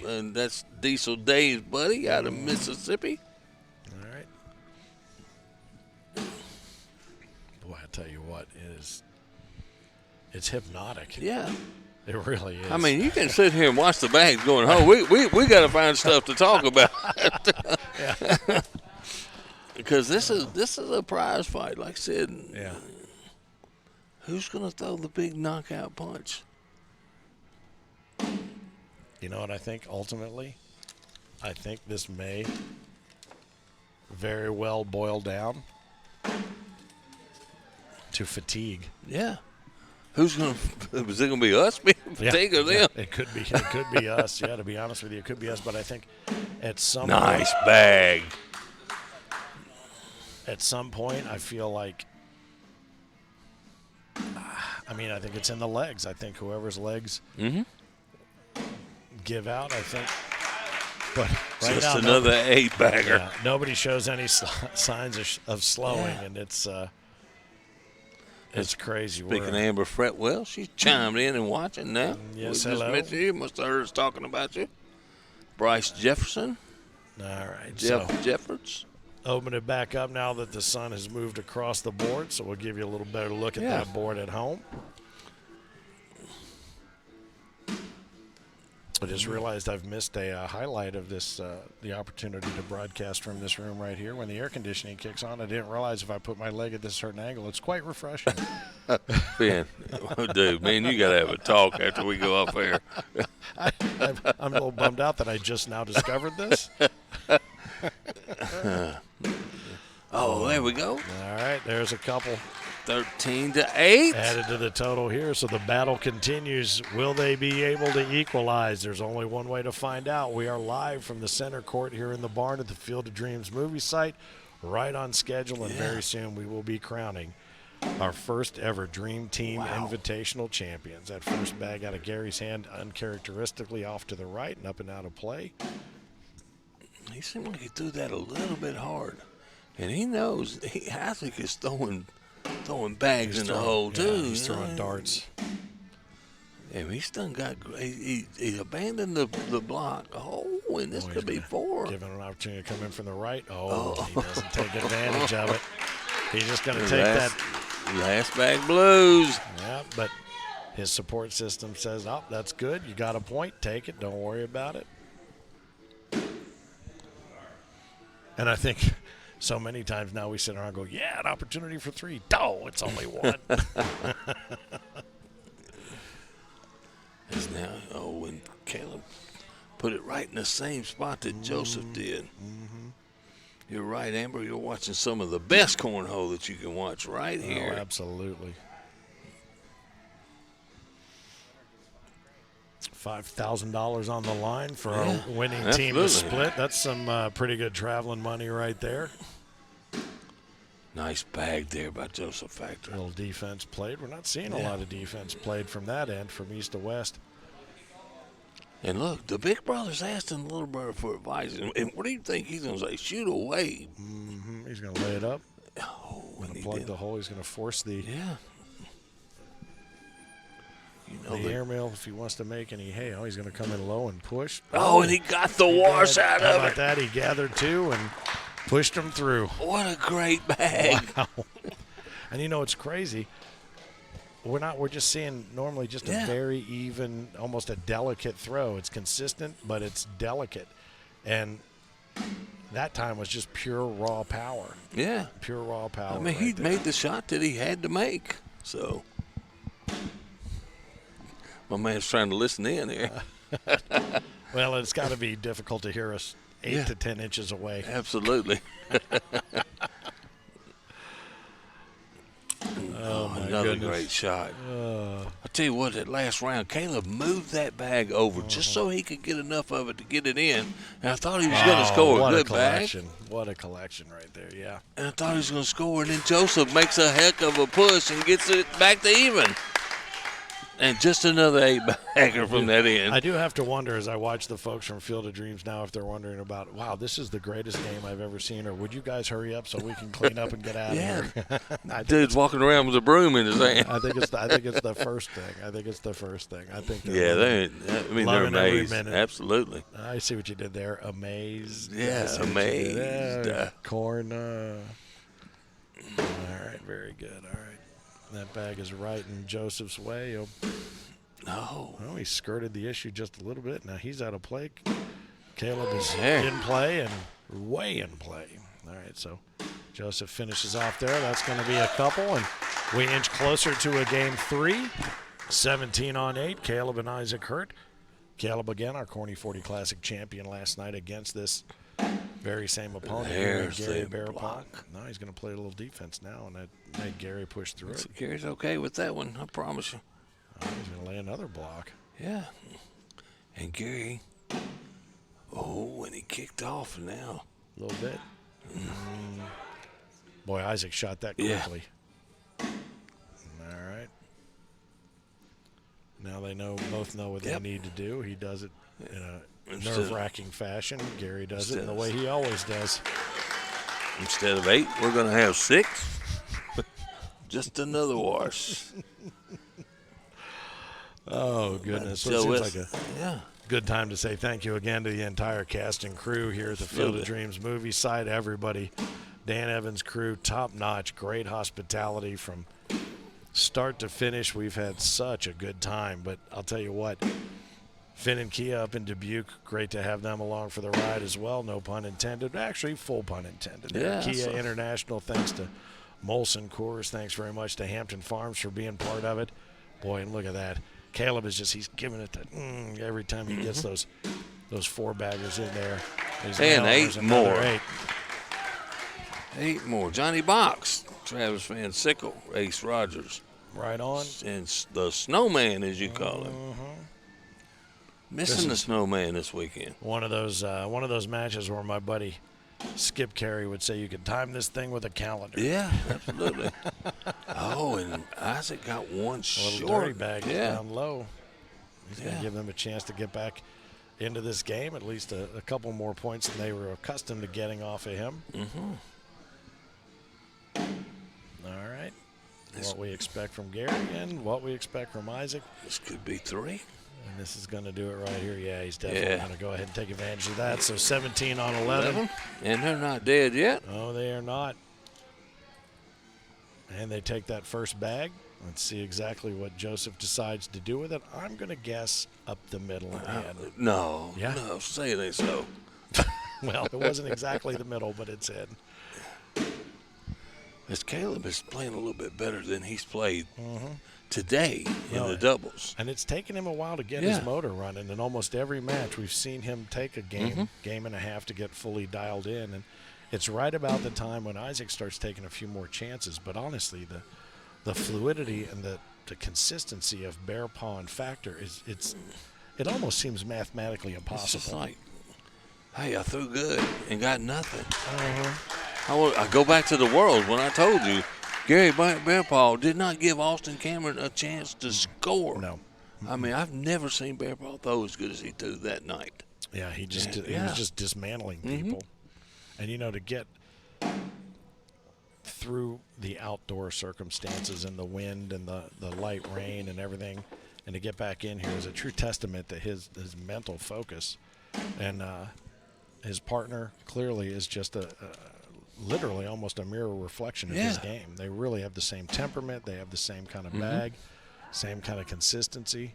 and that's Diesel Dave's buddy out of Mississippi. All right. Boy, I tell you what, it's hypnotic. Yeah. It really is. I mean, you can sit here and watch the bags going, oh, we got to find stuff to talk about. Because this is a prize fight, like I said. Yeah. Who's going to throw the big knockout punch? You know what I think ultimately? I think this may very well boil down to fatigue. Yeah. Is it going to be us being fatigued or them? Yeah, it could be us. Yeah, to be honest with you, it could be us. But I think at some nice bag. At some point, I feel like. I mean, I think it's in the legs. I think whoever's legs give out, I think. But right just now, another 8-bagger. Yeah, nobody shows any signs of slowing, and it's crazy. Speaking of Amber Fretwell, she's chimed in and watching now. Yes, we hello. Just mentioned you. Must have heard us talking about you. Bryce Jefferson. All right. Jeffords. Open it back up now that the sun has moved across the board, so we'll give you a little better look at that board at home. I just realized I've missed a highlight of this, the opportunity to broadcast from this room right here. When the air conditioning kicks on, I didn't realize if I put my leg at this certain angle, it's quite refreshing. Ben, dude, man, you got to have a talk after we go off air. I'm a little bummed out that I just now discovered this. Oh, there we go. All right, there's a couple. 13-8. Added to the total here, so the battle continues. Will they be able to equalize? There's only one way to find out. We are live from the center court here in the barn at the Field of Dreams movie site, right on schedule, and very soon we will be crowning our first ever Dream Team Invitational champions. That first bag out of Gary's hand, uncharacteristically off to the right and up and out of play. He seemed like he threw that a little bit hard, and he knows Issac is throwing bags in the hole too. He's throwing darts. Yeah, he's done got. He abandoned the block. Oh, and this could be 4. Given an opportunity to come in from the right. He doesn't take advantage of it. He's just going to take that last bag blues. Yeah, but his support system says, "Oh, that's good. You got a point. Take it. Don't worry about it." And I think so many times now we sit around and go, yeah, an opportunity for 3. No, it's only 1. It's now, and Kaleb put it right in the same spot that Joseph did. You're right, Amber. You're watching some of the best cornhole that you can watch right here. Oh, absolutely. $5,000 on the line for our winning team to split. That's some pretty good traveling money right there. Nice bag there by Joseph Factor. A little defense played. We're not seeing a lot of defense played from that end, from east to west. And look, the big brother's asking the little brother for advice. And what do you think he's going to say? Shoot away. He's going to lay it up. Oh, Going to plug the hole. He's going to force the airmail if he wants to make any hay. Oh, he's going to come in low and push. Oh, and he got the wash out of it. How about that? He gathered 2 and pushed him through. What a great bag. Wow. And you know, it's crazy. We're just seeing normally just a very even, almost a delicate throw. It's consistent, but it's delicate. And that time was just pure raw power. Yeah. Pure raw power. I mean, he made the shot that he had to make. So, my man's trying to listen in here. Well, it's got to be difficult to hear us 8 to 10 inches away. Absolutely. Another great shot. I tell you what, that last round, Kaleb moved that bag over just so he could get enough of it to get it in. And I thought he was going to score a good bag. What a collection right there, yeah. And I thought he was going to score, and then Joseph makes a heck of a push and gets it back to even. And just another 8-bagger from that end. I do have to wonder as I watch the folks from Field of Dreams now if they're wondering about, wow, this is the greatest game I've ever seen, or would you guys hurry up so we can clean up and get out of here? Dude's walking around with a broom in his hand. I think it's the first thing. I think they're amazed. Absolutely. I see what you did there. Amazed. Yeah, amazed. Corn. All right, very good. All right. That bag is right in Joseph's way. No. Well, he skirted the issue just a little bit. Now he's out of play. Kaleb is in play and way in play. All right, so Joseph finishes off there. That's going to be a couple, and we inch closer to a game 3. 17-8. Kaleb and Issac hurt. Kaleb again, our Corny 40 Classic champion last night against this very same opponent. There's Gary the Bearpaw. block. No, he's going to play a little defense now, and that made Gary push through it. Gary's okay with that one, I promise you. Oh, he's going to lay another block. Yeah. And Gary, and he kicked off now. A little bit. Boy, Issac shot that quickly. Yeah. All right. Now they both know what they need to do. He does it in a nerve-wracking fashion. Gary does it in the way he always does. Instead of 8, we're going to have 6. Just another wash. Oh, goodness. So it seems like a good time to say thank you again to the entire cast and crew here at the Field of Dreams movie site. Everybody, Dan Evans' crew, top-notch, great hospitality from start to finish. We've had such a good time, but I'll tell you what, Finn and Kia up in Dubuque, great to have them along for the ride as well. No pun intended. Actually, full pun intended. Yeah, Kia International, thanks to Molson Coors. Thanks very much to Hampton Farms for being part of it. Boy, and look at that. Kaleb is he's giving it to every time he gets those 4-baggers in there. And 8 more. 8 more. Johnny Box, Travis Van Sickle, Ace Rogers. Right on. And the Snowman, as you call him. Missing the Snowman this weekend. One of those matches where my buddy Skip Carey would say you could time this thing with a calendar. Yeah, absolutely. And Issac got one short. A little dirty bag down low. He's going to give them a chance to get back into this game, at least a couple more points than they were accustomed to getting off of him. All right. What we expect from Gary and what we expect from Issac. This could be 3. And this is going to do it right here. Yeah, he's definitely going to go ahead and take advantage of that. So 17-11. And they're not dead yet. No, they are not. And they take that first bag. Let's see exactly what Joseph decides to do with it. I'm going to guess up the middle and in. No, say it ain't so. Well, it wasn't exactly the middle, but it's in. As Kaleb is playing a little bit better than he's played today in the doubles. And it's taken him a while to get his motor running. In almost every match, we've seen him take a game and a half to get fully dialed in. And it's right about the time when Issac starts taking a few more chances. But honestly, the fluidity and the consistency of Bearpaw and Factor it almost seems mathematically impossible. It's just like, hey, I threw good and got nothing. I go back to the World when I told you Gary Bearpaw did not give Austin Cameron a chance to score. No. I mean, I've never seen Bearpaw throw as good as he threw that night. Yeah, he was just dismantling people. And, to get through the outdoor circumstances and the wind and the light rain and everything, and to get back in here is a true testament to his mental focus. And his partner clearly is just literally almost a mirror reflection of his game. They really have the same temperament. They have the same kind of bag, same kind of consistency.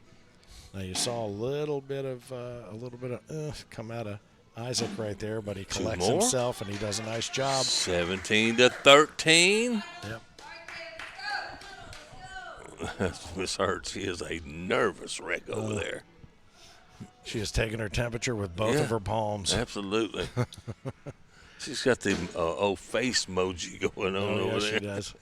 Now you saw a little bit of come out of Issac right there, but he collects more. himself, and he does a nice job. 17-13. Yep. Miss Hurts, she is a nervous wreck over there. She has taken her temperature with both of her palms. Absolutely. She's got the old face emoji going on over there. She does.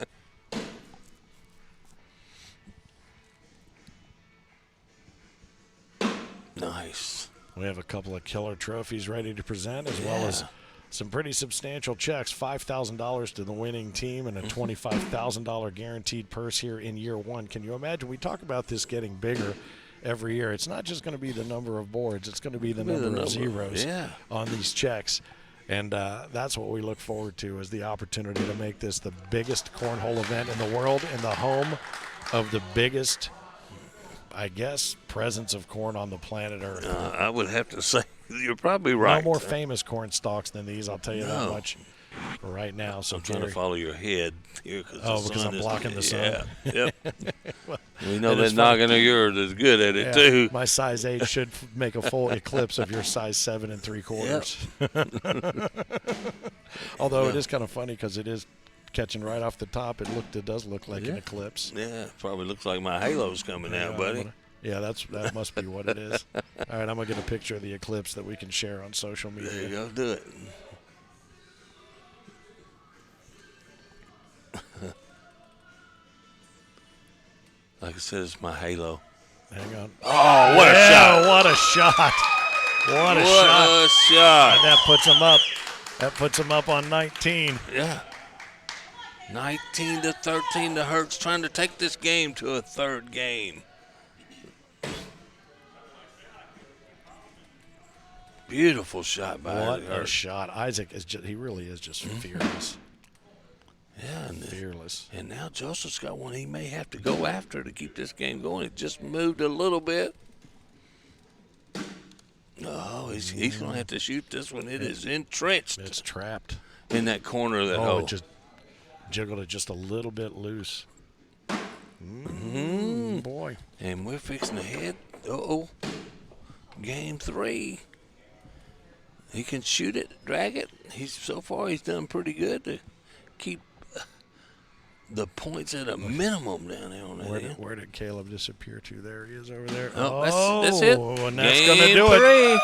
Nice. We have a couple of killer trophies ready to present, as well as some pretty substantial checks. $5,000 to the winning team and a $25,000 guaranteed purse here in year one. Can you imagine? We talk about this getting bigger every year. It's not just going to be the number of boards. It's going to be the number of zeros on these checks. And that's what we look forward to, is the opportunity to make this the biggest cornhole event in the world, in the home of the biggest, I guess, presence of corn on the planet Earth. I would have to say you're probably right. No more famous corn stalks than these, I'll tell you that much for right now. So I'm trying to follow your head here because I'm blocking the sun. Yeah, yep. We know that noggin of yours is good at it, too. My size 8 should make a full eclipse of your size 7 3/4. Although it is kind of funny because it is catching right off the top. It does look like an eclipse. Yeah, probably looks like my halo's coming out, buddy. That must be what it is. All right, I'm going to get a picture of the eclipse that we can share on social media. There you go, do it. Like I said, it's my halo. Hang on. Oh, what a shot. What a shot. What a shot. And that puts him up on 19. Yeah. 19-13 to Hurts, trying to take this game to a third game. Beautiful shot by What Hurts. a shot. Issac he really is just fearless. Yeah, fearless. And now Joseph's got one he may have to go after to keep this game going. It just moved a little bit. Oh, he's going to have to shoot this one. It is entrenched. It's trapped in that corner of that hole. It just jiggled it just a little bit loose. Boy. And we're fixing to head. Game 3. He can shoot it, drag it. So far he's done pretty good to keep the points at a minimum down there on that end. Where did Kaleb disappear to? There he is over there. That's it. And that's going to do it.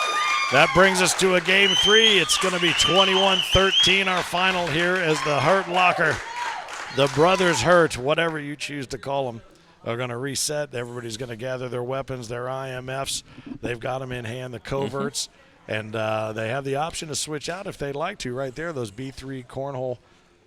That brings us to a game 3. It's going to be 21-13, our final here, as the Hurt Locker, the Brothers Hurt, whatever you choose to call them, are going to reset. Everybody's going to gather their weapons, their IMFs. They've got them in hand, the coverts, and they have the option to switch out if they'd like to right there. Those B3 Cornhole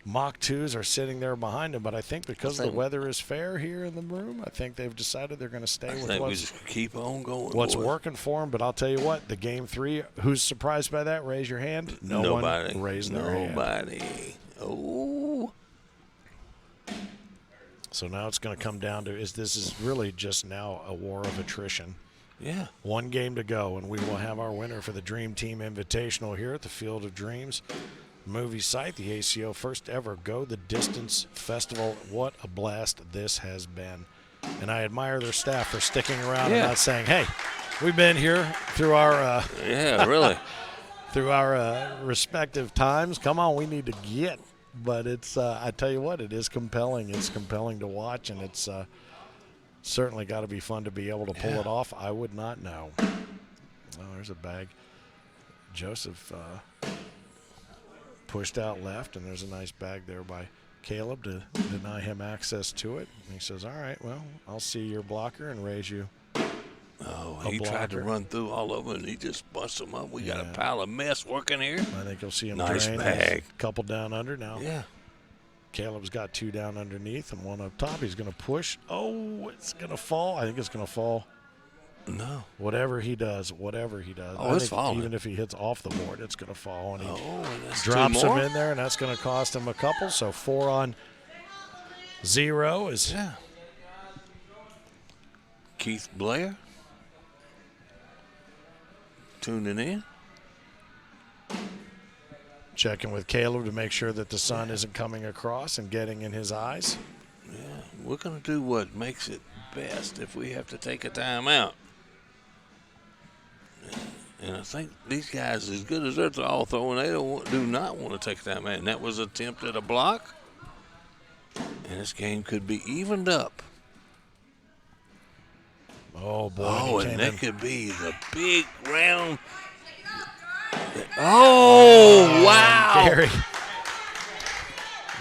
Mach 2s are sitting there behind them, but I think because the weather is fair here in the room, I think they've decided they're going to stay with we just keep on going. What's working for them. But I'll tell you what, the game 3, who's surprised by that? Raise your hand. Nobody. One raised their hand. Nobody. Oh. So now it's going to come down to this is really just now a war of attrition. Yeah. One game to go, and we will have our winner for the Dream Team Invitational here at the Field of Dreams movie site, the ACO first ever Go the Distance Festival. What a blast this has been. And I admire their staff for sticking around and not saying, hey, we've been here through our really through our respective times. Come on, we need to get. But it's I tell you what, it is compelling. It's compelling to watch, and it's certainly got to be fun to be able to pull it off. I would not know. Oh, there's a bag. Joseph pushed out left, and there's a nice bag there by Kaleb to deny him access to it. And he says, all right, well, I'll see your blocker and raise you. Oh, he tried to run through all of them, and he just busted them up. We got a pile of mess working here. I think you'll see him nice drain. bag. A couple down under now. Yeah. Caleb's got 2 down underneath and 1 up top. He's going to push. Oh, it's going to fall. I think it's going to fall. No. Whatever he does. Oh, it's falling. Even if he hits off the board, it's going to fall. And he that's drops him in there, and that's going to cost him a couple. So 4 on 0 is. Yeah. Keith Blair tuning in. Checking with Kaleb to make sure that the sun isn't coming across and getting in his eyes. Yeah, we're going to do what makes it best if we have to take a timeout. And I think these guys, as good as they're all throwing, they do not want to take that man. And that was an attempt at a block. And this game could be evened up. Oh, boy. Oh, he and came that in. could be the big round. Oh, wow. Gary.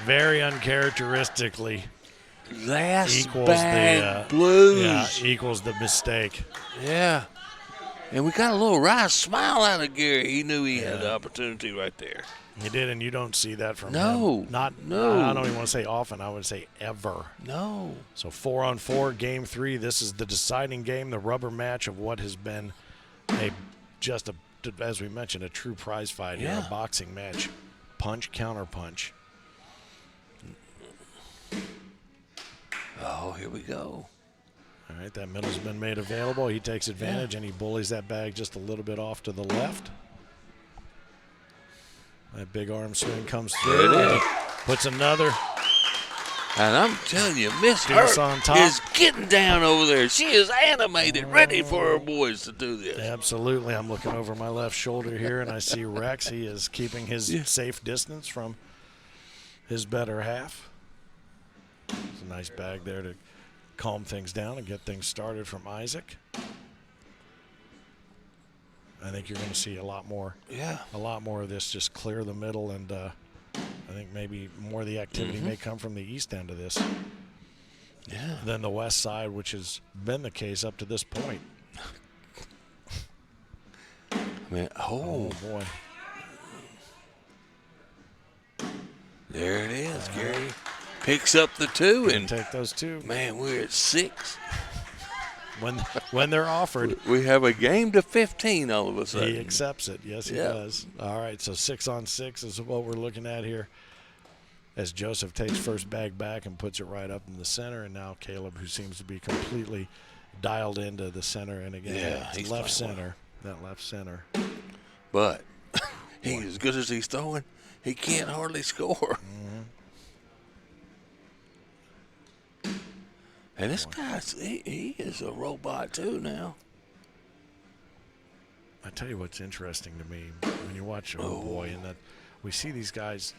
Very uncharacteristically Last equals bag the blues. Yeah, equals the mistake. Yeah. And we got a little wry smile out of Gary. He knew he had the opportunity right there. He did, and you don't see that from No, him. No. I don't even want to say often. I would say ever. No. So 4-on-4, game 3. This is the deciding game, the rubber match of what has been as we mentioned, a true prize fight here, a boxing match. Punch, counter punch. Oh, here we go. All right, that middle's been made available. He takes advantage, and he bullies that bag just a little bit off to the left. That big arm swing comes through. There it is. Puts another. And I'm telling you, Miss Deuce Hurt on top. is getting down over there. She is animated, ready for her boys to do this. Absolutely. I'm looking over my left shoulder here, and I see Rex. He is keeping his safe distance from his better half. It's a nice bag there to calm things down and get things started from Issac. I think you're going to see a lot more. Yeah. A lot more of this just clear the middle, and I think maybe more of the activity may come from the east end of this than the west side, which has been the case up to this point. Man, Oh, boy. There it is, Gary. Picks up the 2, and Take those two. man, we're at 6. When they're offered, We have a game to 15 all of a sudden. he accepts it. Yes, he does. All right, so 6-on-6 is what we're looking at here. As Joseph takes first bag back and puts it right up in the center, and now Kaleb, who seems to be completely dialed into the center, and again, that he's left playing center, that left center. But he, as good as he's throwing, he can't hardly score. And this guy's, he is a robot too now. I tell you what's interesting to me when you watch and that we see these guys,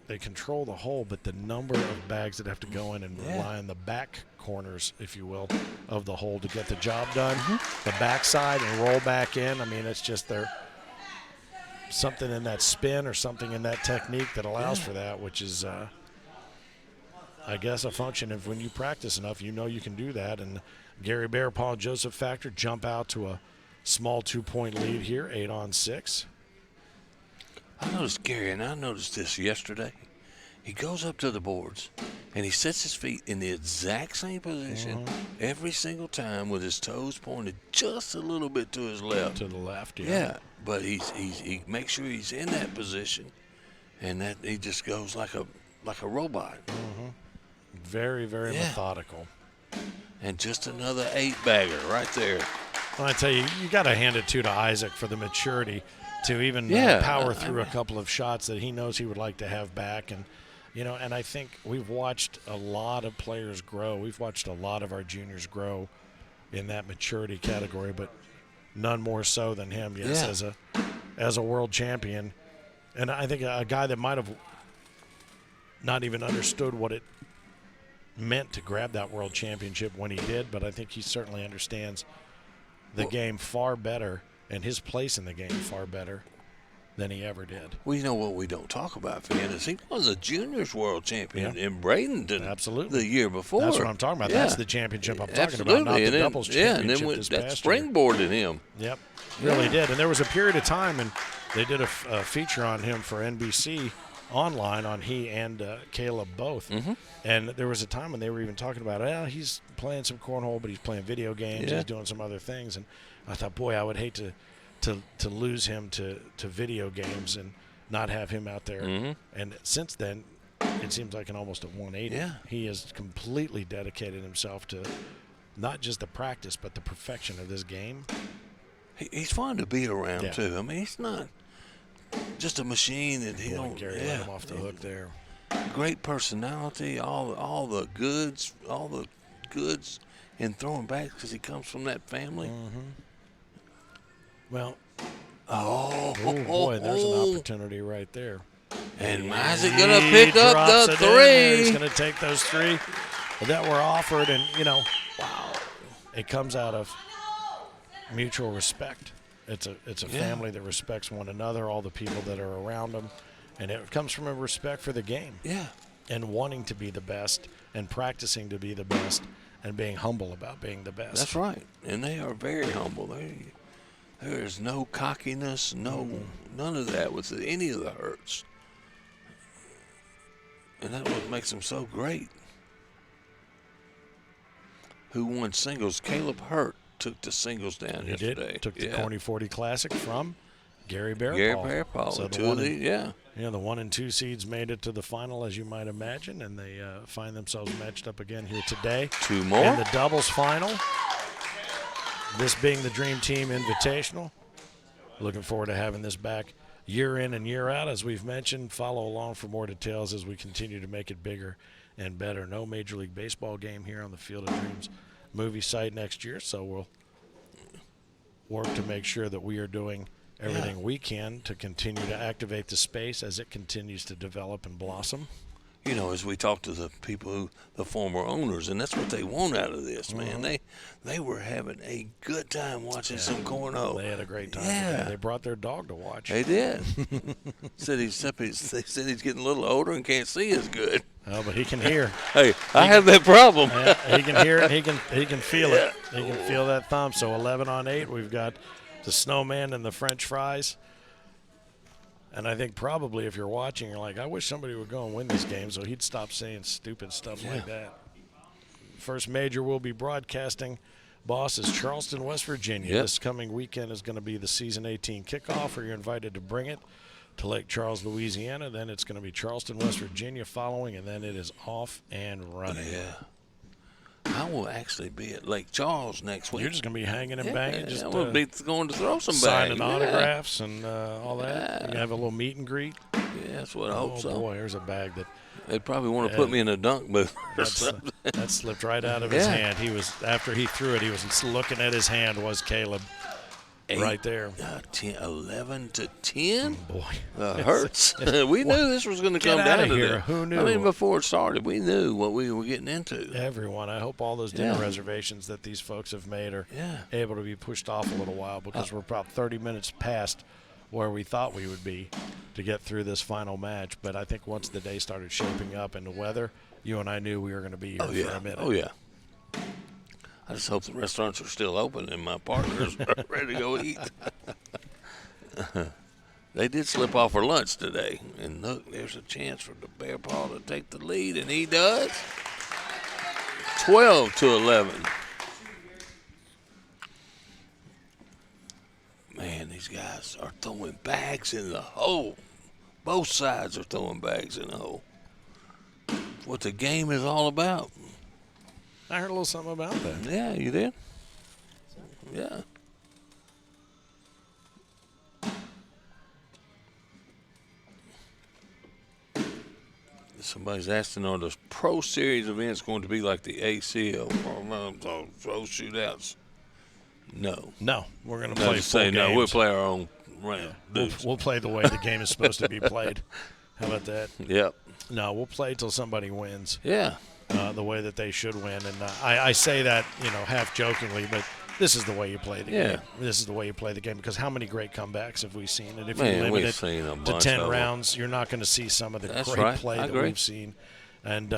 they control the hole, but the number of bags that have to go in and rely on the back corners, if you will, of the hole to get the job done, the backside and roll back in. I mean, it's just something in that spin or something in that technique that allows for that, which is, I guess, a function of when you practice enough, you can do that. And Gary Bearpaw, Joseph Factor jump out to a small 2-point lead here, 8-on-6. I noticed Gary, and I noticed this yesterday. He goes up to the boards, and he sets his feet in the exact same position every single time with his toes pointed just a little bit to his left. To the left, Yeah, but he makes sure he's in that position, and that he just goes like a robot. Very, very methodical. And just another 8-bagger right there. Well, I tell you, you got to hand it to Issac for the maturity to even power through a couple of shots that he knows he would like to have back. And, and I think we've watched a lot of players grow. We've watched a lot of our juniors grow in that maturity category, but none more so than him, as a world champion. And I think a guy that might have not even understood what it meant to grab that world championship when he did, but I think he certainly understands the game far better and his place in the game far better than he ever did. Well, you know what we don't talk about, Finn, is he was a juniors world champion in Bradenton the year before. That's what I'm talking about. That's the championship I'm talking about, not the doubles championship this that past year. springboarded him. Yep, really did. And there was a period of time, and they did a feature on him for NBC online on he and Kaleb both. And there was a time when they were even talking about, he's playing some cornhole, but he's playing video games. He's doing some other things. And I thought, boy, I would hate to lose him to video games and not have him out there. And since then, it seems like almost a 180. He has completely dedicated himself to not just the practice, but the perfection of this game. He's fun to be around, too. I mean, he's not just a machine that he don't. Gary let him off the hook there. Great personality, all the goods in throwing back because he comes from that family. Well, Oh, boy, there's an opportunity right there. And Issac going to pick up drops the it in there. He's three. going to take those three that were offered, and, wow, it comes out of mutual respect. It's a family that respects one another, all the people that are around them, and it comes from a respect for the game. Yeah. And wanting to be the best and practicing to be the best and being humble about being the best. That's right. And they are very humble. There is no cockiness, none of that with any of the Hurts. And that's what makes them so great. Who won singles? Kaleb Hurt took the singles down yesterday. Took the Corny 40 Classic from Gary Bearpaw. Gary Bearpaw. So the 1 and 2 seeds made it to the final, as you might imagine, and they find themselves matched up again here today. 2 more. In the doubles final. This being the Dream Team Invitational. Looking forward to having this back year in and year out. As we've mentioned, follow along for more details as we continue to make it bigger and better. No Major League Baseball game here on the Field of Dreams movie site next year, so we'll work to make sure that we are doing everything we can to continue to activate the space as it continues to develop and blossom. As we talk to the people, the former owners, and that's what they want out of this, man. They were having a good time watching some cornhole. They had a great time. Yeah. They brought their dog to watch. They did. They said he's getting a little older and can't see as good. Oh, but he can hear. Hey, I have that problem. He can hear it. He can feel it. He can feel that thumb. So 11 on 8. We've got the snowman and the French fries. And I think probably if you're watching, you're like, I wish somebody would go and win this game so he'd stop saying stupid stuff like that. First major we'll be broadcasting, boss, is Charleston, West Virginia. This coming weekend is going to be the Season 18 kickoff, where you're invited to bring it to Lake Charles, Louisiana. Then it's going to be Charleston, West Virginia following, and then it is off and running. Yeah. I will actually be at Lake Charles next week. You're just going to be hanging and banging. Just I'm going to be going to throw some signing bags. autographs and all that. You're going to have a little meet and greet. Yeah, that's what I hope so. Oh, boy, here's a bag that they'd probably want to put me in a dunk booth or that something. that slipped right out of his hand. After he threw it, he was looking at his hand, was Kaleb. Right there. 11 to 10? Boy. Hurts. We knew this was going to come down to here. this. Who knew? I mean, before it started, we knew what we were getting into. Everyone. I hope all those dinner reservations that these folks have made are able to be pushed off a little while, because we're about 30 minutes past where we thought we would be to get through this final match. But I think once the day started shaping up and the weather, you and I knew we were going to be here for a minute. Oh, yeah. I just hope the restaurants are still open and my partners are ready to go eat. They did slip off for lunch today. And look, there's a chance for the Bearpaw to take the lead, and he does. 12 to 11. Man, these guys are throwing bags in the hole. Both sides are throwing bags in the hole. What the game is all about. I heard a little something about that. Yeah, you did? Yeah. Somebody's asking, are the Pro Series events going to be like the ACO-PRO shootouts? No. No, we're going to play full games. No, we'll play our own round. We'll play the way the game is supposed to be played. How about that? Yep. No, we'll play till somebody wins. Yeah. The way that they should win. And I say that, half jokingly, but this is the way you play the game. This is the way you play the game, because how many great comebacks have we seen? And if you limit it to 10 rounds, you're not going to see some of the great play that we've seen. And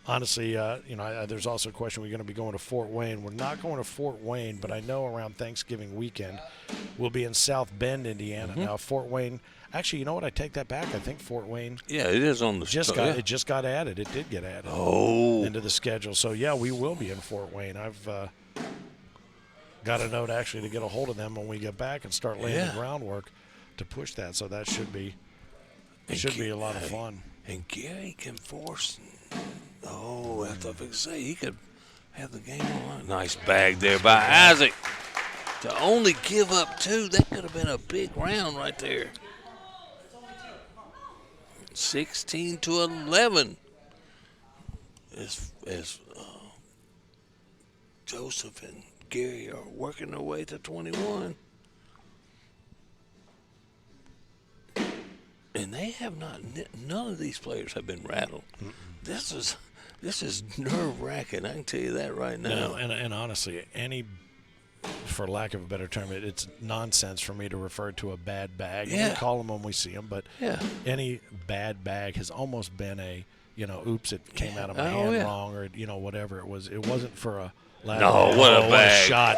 honestly, there's also a question, we're going to be going to Fort Wayne. We're not going to Fort Wayne, but I know around Thanksgiving weekend we'll be in South Bend, Indiana. Now, Fort Wayne – actually, you know what? I take that back. I think Fort Wayne – yeah, it is on the – It just got added. It did get added into the schedule. So, yeah, we will be in Fort Wayne. I've got a note actually to get a hold of them when we get back and start laying the groundwork to push that. So that should be a lot of fun. And Gary can force – I thought I could say he could have the game on. Nice bag there by Issac. To only give up 2, that could have been a big round right there. 16 to 11. As Joseph and Gary are working their way to 21. And they have not. None of these players have been rattled. This is nerve-wracking. I can tell you that right now. No, and honestly, for lack of a better term, it's nonsense for me to refer to a bad bag. Yeah. We call them when we see them, but any bad bag has almost been a, oops, it came out of my hand wrong, or whatever it was. It wasn't for a what a shot,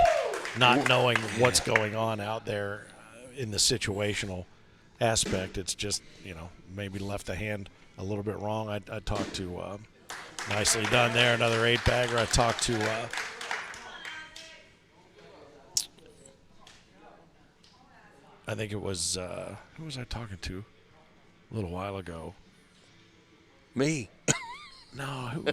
not knowing what's going on out there in the situational aspect. It's just maybe left the hand a little bit wrong. I talked to nicely done there, another 8-bagger. I talked to I think it was who was I talking to a little while ago? Me. No,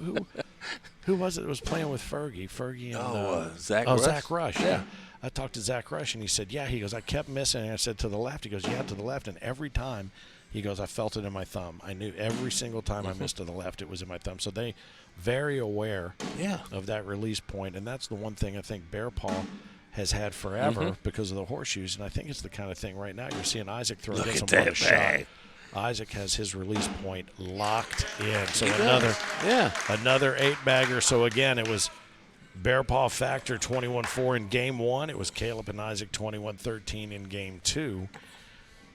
who was it that was playing with Fergie? Fergie and Zach Rush? Zach Rush. Yeah. I talked to Zach Rush, and he said, he goes, I kept missing. And I said, to the left. He goes, yeah, to the left. And every time, he goes, I felt it in my thumb. I knew every single time I missed to the left, it was in my thumb. So they very aware of that release point. And that's the one thing I think Bearpaw has had forever because of the horseshoes. And I think it's the kind of thing right now you're seeing Issac throw against him on a shot. Issac has his release point locked in. So another 8-bagger. So again, it was Bearpaw factor 21-4 in game 1. It was Kaleb and Issac 21-13 in game 2.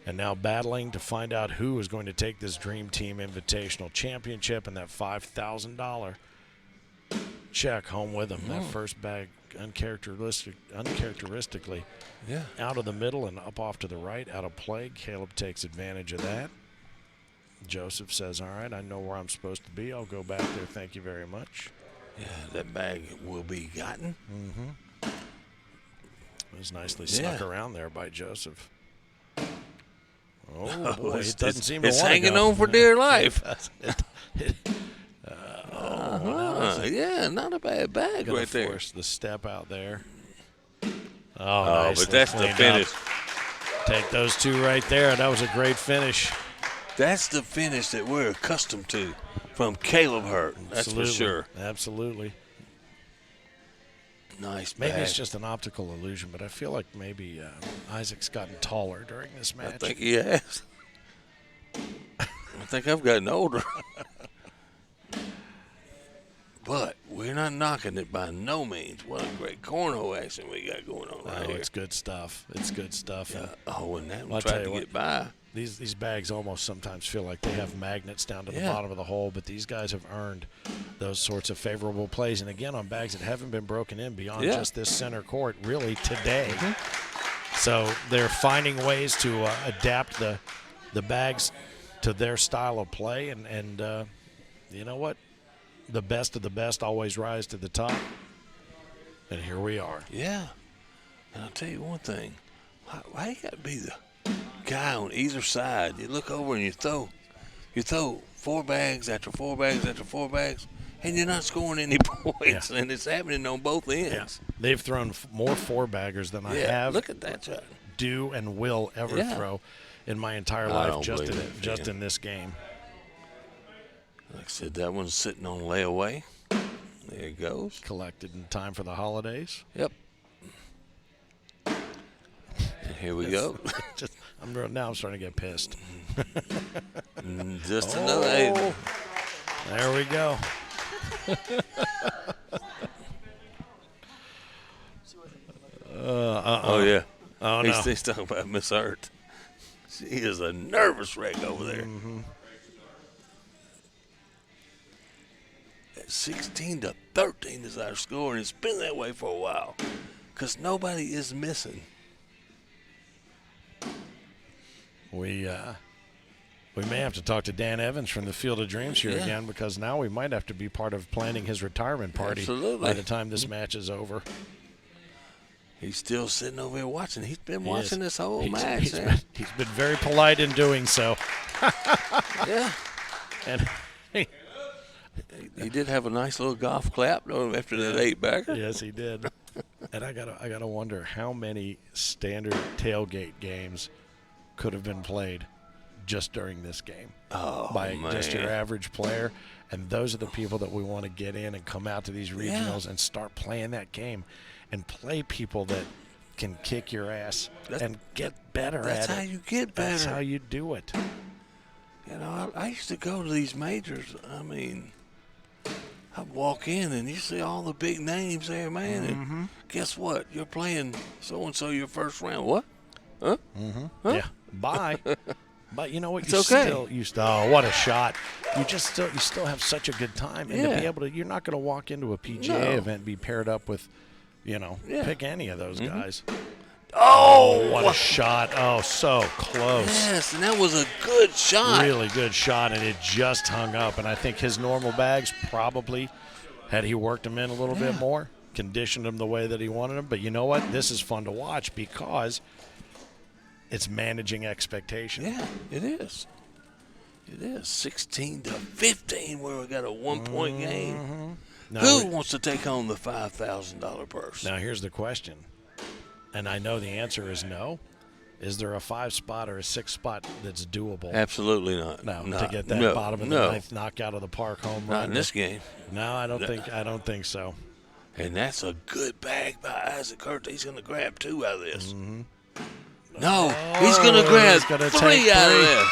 And now battling to find out who is going to take this Dream Team Invitational Championship and that $5,000 check home with them. That first bag uncharacteristically out of the middle and up off to the right, out of play. Kaleb takes advantage of that. Joseph says, all right, I know where I'm supposed to be. I'll go back there. Thank you very much. Yeah, that bag will be gotten. It was nicely snuck around there by Joseph. Oh, boy, it doesn't seem to want to go. It's hanging on for dear life. Yeah, not a bad bag right there. Force the step out there. Oh, but that's the finish. Take those two right there. That was a great finish. That's the finish that we're accustomed to from Kaleb Hurt. That's for sure. Absolutely. Nice bag. Maybe it's just an optical illusion, but I feel like maybe Issac's gotten taller during this match. I think he has. I think I've gotten older. But we're not knocking it by no means. What a great cornhole action we got going on right here. It's good stuff. It's good stuff. And that one tried to get by. These bags almost sometimes feel like they have magnets down to the bottom of the hole, but these guys have earned those sorts of favorable plays. And, again, on bags that haven't been broken in beyond just this center court really today. So they're finding ways to adapt the bags to their style of play. And you know what? The best of the best always rise to the top. And here we are. Yeah. And I'll tell you one thing. Why you got to be the guy on either side? You look over and you throw 4 bags after 4 bags after 4 bags, and you're not scoring any points. And it's happening on both ends. Yeah. They've thrown more 4-baggers than I have. Look at that shot. Do and will ever throw in my entire life just in this game. Like I said, that one's sitting on layaway. There it goes. Collected in time for the holidays. Yep. And here we go. Now I'm starting to get pissed. Just another 8. There we go. Oh, yeah. Oh, no. He's talking about Miss Hurt. She is a nervous wreck over there. 16-13 is our score, and it's been that way for a while because nobody is missing. We may have to talk to Dan Evans from the Field of Dreams here again, because now we might have to be part of planning his retirement party by the time this match is over. He's still sitting over here watching. He's been watching this whole match. He's been very polite in doing so. Yeah. And he did have a nice little golf clap after that 8-bagger. Yes, he did. And I gotta wonder how many standard tailgate games could have been played just during this game by just your average player. And those are the people that we want to get in and come out to these regionals and start playing that game and play people that can kick your ass and get better at it. That's how you get better. That's how you do it. You know, I used to go to these majors. I mean, I'd walk in and you see all the big names there, man. And guess what? You're playing so-and-so your first round. What? Huh? Huh? Yeah. Bye. But you know what? It's okay. Oh, what a shot! You still have such a good time, and to be able to, you're not going to walk into a PGA event and be paired up with, pick any of those guys. Oh, what a shot! Oh, so close. Yes, and that was a good shot. Really good shot, and it just hung up. And I think his normal bags probably, had he worked them in a little bit more, conditioned them the way that he wanted them. But you know what? This is fun to watch because it's managing expectation. Yeah, it is. It is 16-15, where we got a 1-point game. Now, Who wants to take home the $5,000 purse? Now here's the question, and I know the answer is no. Is there a 5-spot or a 6-spot that's doable? Absolutely not. No, to get that bottom of the ninth knockout of the park home run. Not in this game. No, I don't think so. And that's a good bag by Issac Hurt. He's going to grab 2 out of this. No, he's going to grab 3 out of this.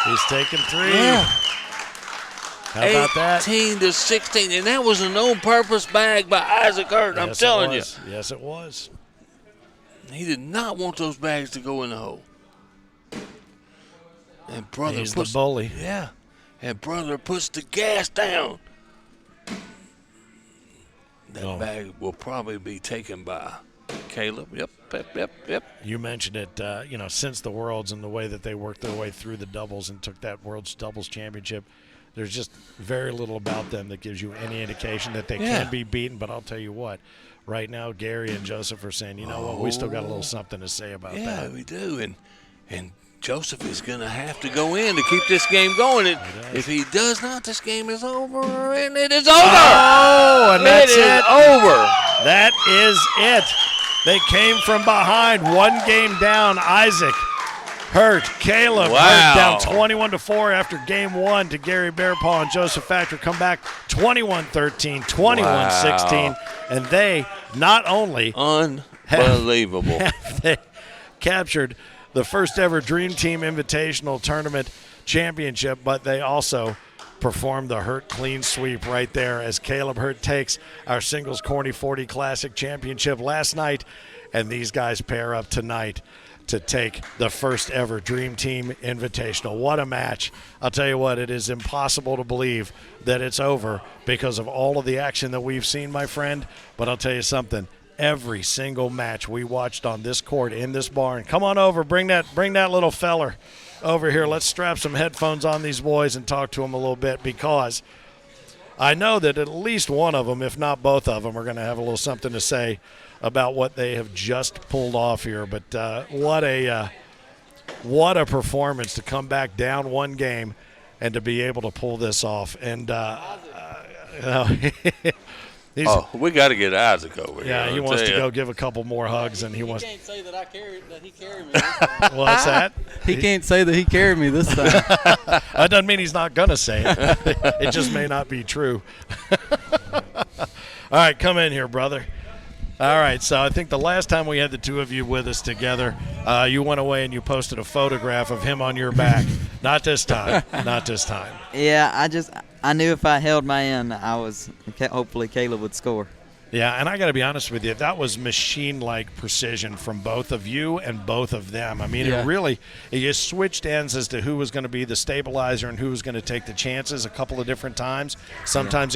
He's taking 3. Yeah. How about that? 18-16, and that was an on-purpose bag by Issac Hurt. I'm telling you. Yes, it was. He did not want those bags to go in the hole. And brother He's the bully. Yeah. And brother puts the gas down. That bag will probably be taken by Kaleb. Yep. You mentioned it, since the Worlds and the way that they worked their way through the doubles and took that World's Doubles Championship, there's just very little about them that gives you any indication that they can be beaten. But I'll tell you what, right now Gary and Joseph are saying, you know what, we still got a little something to say about that. Yeah, we do. And Joseph is going to have to go in to keep this game going. If he does not, this game is over, and it is over. Oh, and that's it. Over. That is it. They came from behind, 1 game down. Issac Hurt, Kaleb Hurt down 21-4 after game 1 to Gary Bearpaw and Joseph Factor. Come back 21-13, 21-16, and they not only unbelievable have they captured the first ever Dream Team Invitational Tournament championship, but they also performed the Hurt clean sweep right there as Kaleb Hurt takes our singles Corny 40 Classic Championship last night, and these guys pair up tonight to take the first ever Dream Team Invitational. What a match. I'll tell you what, it is impossible to believe that it's over because of all of the action that we've seen, my friend, but I'll tell you something. Every single match we watched on this court in this barn. Come on over, bring that little feller over here. Let's strap some headphones on these boys and talk to them a little bit, because I know that at least one of them, if not both of them, are going to have a little something to say about what they have just pulled off here. But what a performance to come back down 1 game and to be able to pull this off. And we got to get Issac over here. Yeah, he wants to go give a couple more hugs, and he wants. He can't say that he carried me this time. What's that? He can't say that he carried me this time. That doesn't mean he's not going to say it. It just may not be true. All right, come in here, brother. All right, so I think the last time we had the 2 of you with us together, you went away and you posted a photograph of him on your back. Not this time. Not this time. Yeah, I knew if I held my end, hopefully Kaleb would score. Yeah, and I got to be honest with you, that was machine-like precision from both of you and both of them. I mean, it just switched ends as to who was going to be the stabilizer and who was going to take the chances a couple of different times. Sometimes it